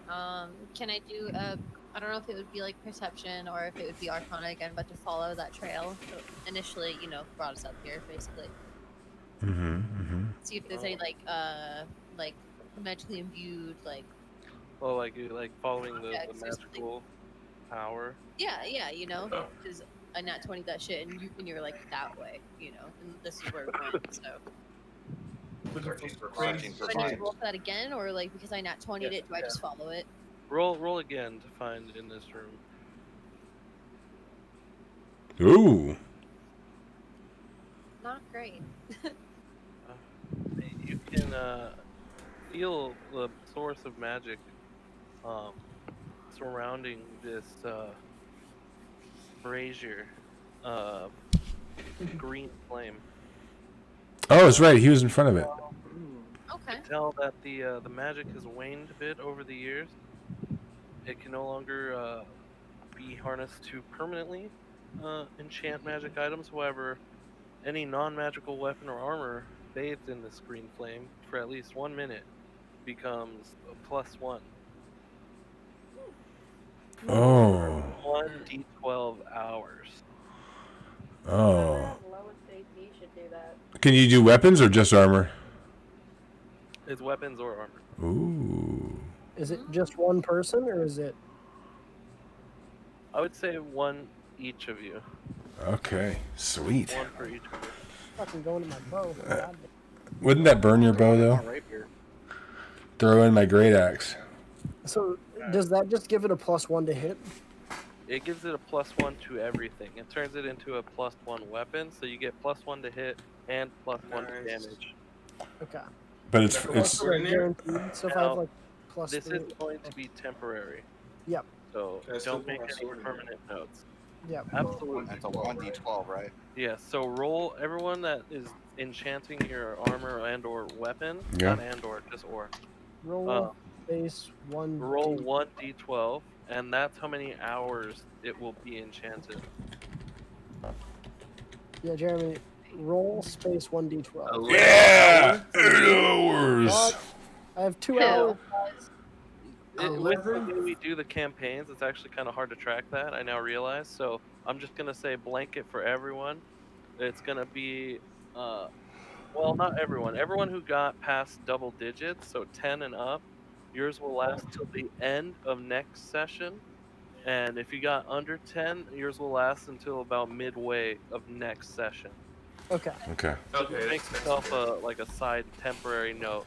can I do I don't know if it would be like perception or if it would be Arcana again, but to follow that trail. So initially, brought us up here, basically. See if there's any like magically imbued Oh, like following the objects or something. magical power. Yeah, because I nat 20 that shit, and you're like that way, you know, and this is where it went. So. Searching for Do I need find. to roll for that again, or like because I nat 20'd it, do I just follow it? Roll again to find in this room. Ooh. Not great. You can feel the source of magic surrounding this brazier of green flame. Oh, it's right. He was in front of it. Okay. You can tell that the magic has waned a bit over the years. It can no longer be harnessed to permanently enchant magic items. However, any non-magical weapon or armor bathed in this green flame for at least 1 minute becomes a +1. Oh. 1d12 hours. Oh. Lowest AP should do that. Can you do weapons or just armor? It's weapons or armor. Ooh. Is it just one person, or is it? I would say one each of you. Okay. Sweet. One for each of you. Fucking going to my bow. God. Wouldn't that burn your bow though? Throw in my great axe. So does that just give it a +1 to hit? It gives it a +1 to everything. It turns it into a +1 weapon, so you get +1 to hit and +1 to damage. Okay. But it's guaranteed. So if I have like this +3. is going to be temporary. Yep. So Can I still don't put make my any sword in permanent notes. Yep. Absolutely. That's a 1d12, right? Yeah. So roll everyone that is enchanting your armor and/or weapon. Yeah. Not and/or, just or. Roll base 1. Roll 1d12, and that's how many hours it will be enchanted. Yeah, Jeremy. Roll space 1d12. Yeah! 8 hours! Fuck. I have 2 hours. With the way we do the campaigns, it's actually kind of hard to track that, I now realize. So I'm just going to say blanket for everyone. It's going to be, well, not everyone. Everyone who got past double digits, so 10 and up, yours will last till the end of next session. And if you got under 10, yours will last until about midway of next session. Okay. Okay. So just make yourself a side temporary note,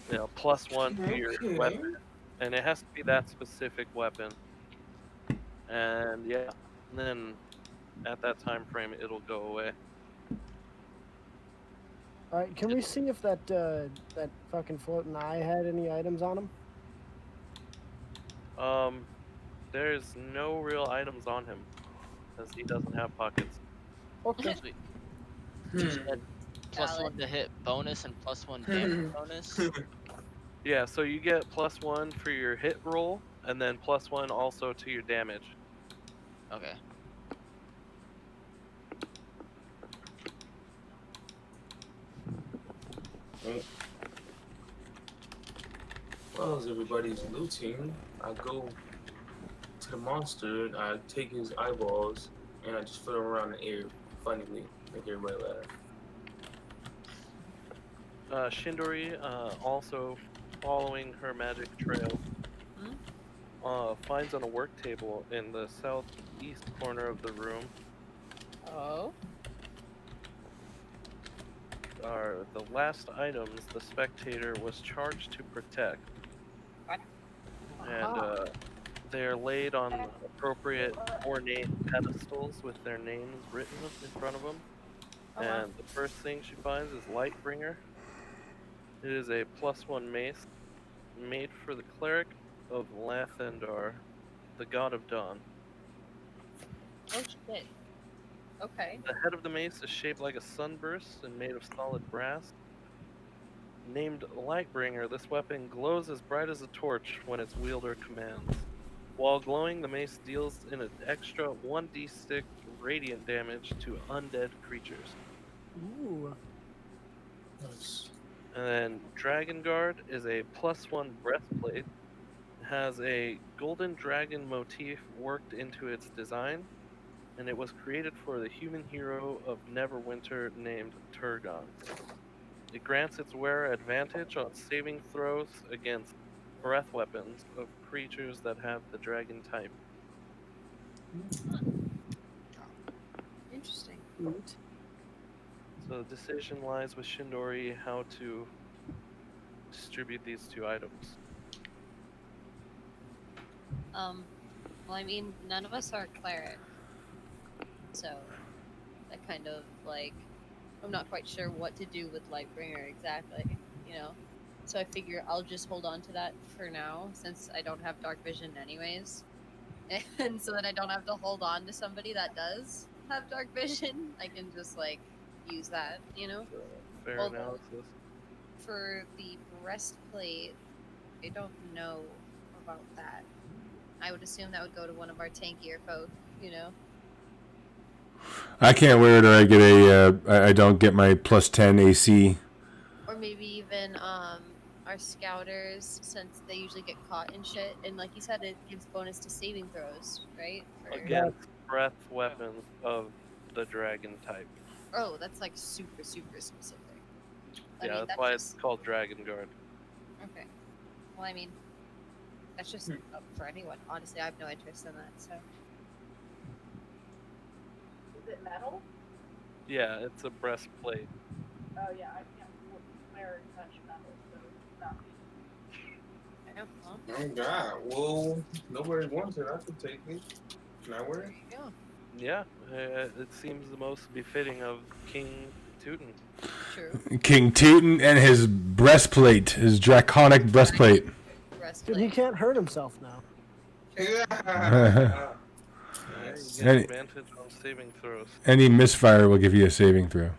you know, +1 to your weapon. And it has to be that specific weapon. And yeah, and then at that time frame, it'll go away. All right. Can we see if that that fucking floating eye had any items on him? There's no real items on him, because he doesn't have pockets. Okay. Sweet. You said +1 to hit bonus and +1 damage bonus. Yeah, so you get +1 for your hit roll, and then +1 also to your damage. Okay. Well, as everybody's looting, I go to the monster and I take his eyeballs and I just flip them around the air, funnily, make everybody laugh. Shindori, also following her magic trail, finds on a work table in the southeast corner of the room Oh. are the last items the spectator was charged to protect. And they're laid on appropriate ornate pedestals with their names written in front of them. And the first thing she finds is Lightbringer. It is a +1 mace made for the cleric of Lathendar, the god of dawn. Oh shit. Okay. The head of the mace is shaped like a sunburst and made of solid brass. Named Lightbringer, this weapon glows as bright as a torch when its wielder commands. While glowing, the mace deals an extra 1d6 radiant damage to undead creatures. Ooh. Nice. And then Dragon Guard is a +1 breastplate. It has a golden dragon motif worked into its design, and it was created for the human hero of Neverwinter named Turgon. It grants its wearer advantage on saving throws against breath weapons of creatures that have the dragon type. eat. So the decision lies with Shindori how to distribute these 2 items. Well, I mean, none of us are cleric, so that kind of like, I'm not quite sure what to do with Lightbringer exactly, you know. So I figure I'll just hold on to that for now, since I don't have dark vision anyways, and so that I don't have to hold on to somebody that does have dark vision. I can just like use that, you know. Fair Although, analysis. for the breastplate, I don't know about that. I would assume that would go to one of our tankier folk, you know. I can't wear it, or I get I don't get my +10 AC. Or maybe even our scouters, since they usually get caught in shit, and like you said, it gives bonus to saving throws, right? Against breath weapons of the dragon type. Oh, that's like super specific. I Yeah, mean, that's why it's called Dragon Guard. Okay. Well, I mean, that's just up for anyone. Honestly, I have no interest in that. So. Is it metal? Yeah, it's a breastplate. Oh yeah, I can't wear much metal, so not me. Oh God! Well, nobody wants it. I can take it. Can I wear it? Yeah, it seems the most befitting of King Teuton. True. King Teuton and his breastplate, his draconic breastplate. Dude, he can't hurt himself now. Yeah, you get advantage on saving throws. Any misfire will give you a saving throw.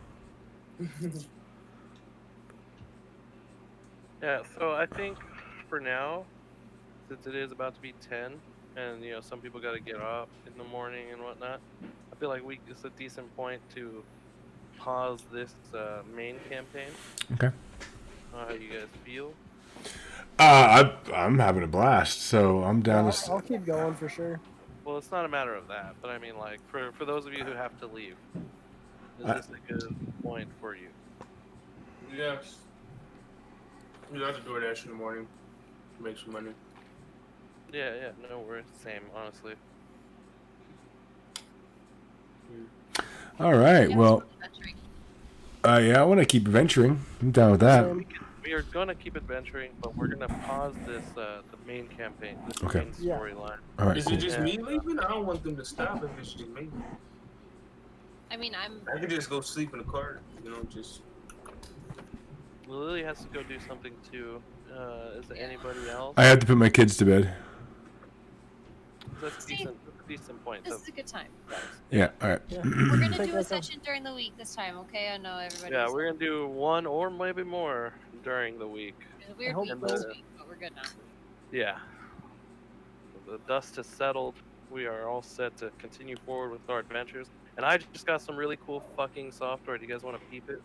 Yeah, so I think for now, since it is about to be 10, and you know some people got to get up in the morning and whatnot, I feel like it's a decent point to pause this main campaign. Okay. How you guys feel? I'm having a blast, so I'm down to. I'll keep going for sure. Well, it's not a matter of that, but I mean, like, for those of you who have to leave, is this a good point for you? Yes. We have to do DoorDash in the morning to make some money. Yeah, no worries. Same, honestly. All right, well. Yeah, I want to keep adventuring. I'm down with that. We are gonna keep adventuring, but we're gonna pause this the main campaign, this Okay. main storyline. All right, Is cool. it just me leaving? I don't want them to stop if it's just me. I mean, I could just go sleep in the car, you know, just. Lily has to go do something too. Is there anybody else? I have to put my kids to bed. That's a decent point. This is a good time. Yeah, all right. We're gonna do a session during the week this time, okay? I know everybody. Yeah, we're gonna do one or maybe more during the week. It's a weird week this week, but we're good now. Yeah. The dust has settled. We are all set to continue forward with our adventures. And I just got some really cool fucking software. Do you guys want to peep it?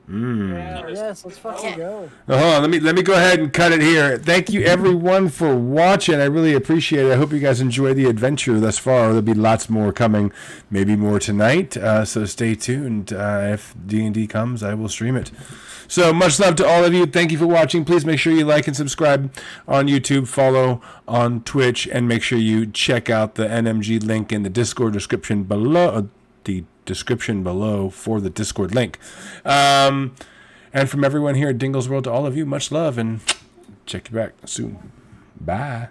Yes, let's fucking go. Hold on, let me go ahead and cut it here. Thank you everyone for watching. I really appreciate it. I hope you guys enjoyed the adventure thus far. There'll be lots more coming, maybe more tonight. So stay tuned. If D&D comes, I will stream it. So much love to all of you. Thank you for watching. Please make sure you like and subscribe on YouTube, follow on Twitch, and make sure you check out the NMG link in the Discord description below. The description below for the Discord link. And from everyone here at Dingle's World to all of you, much love, and check you back soon. Bye.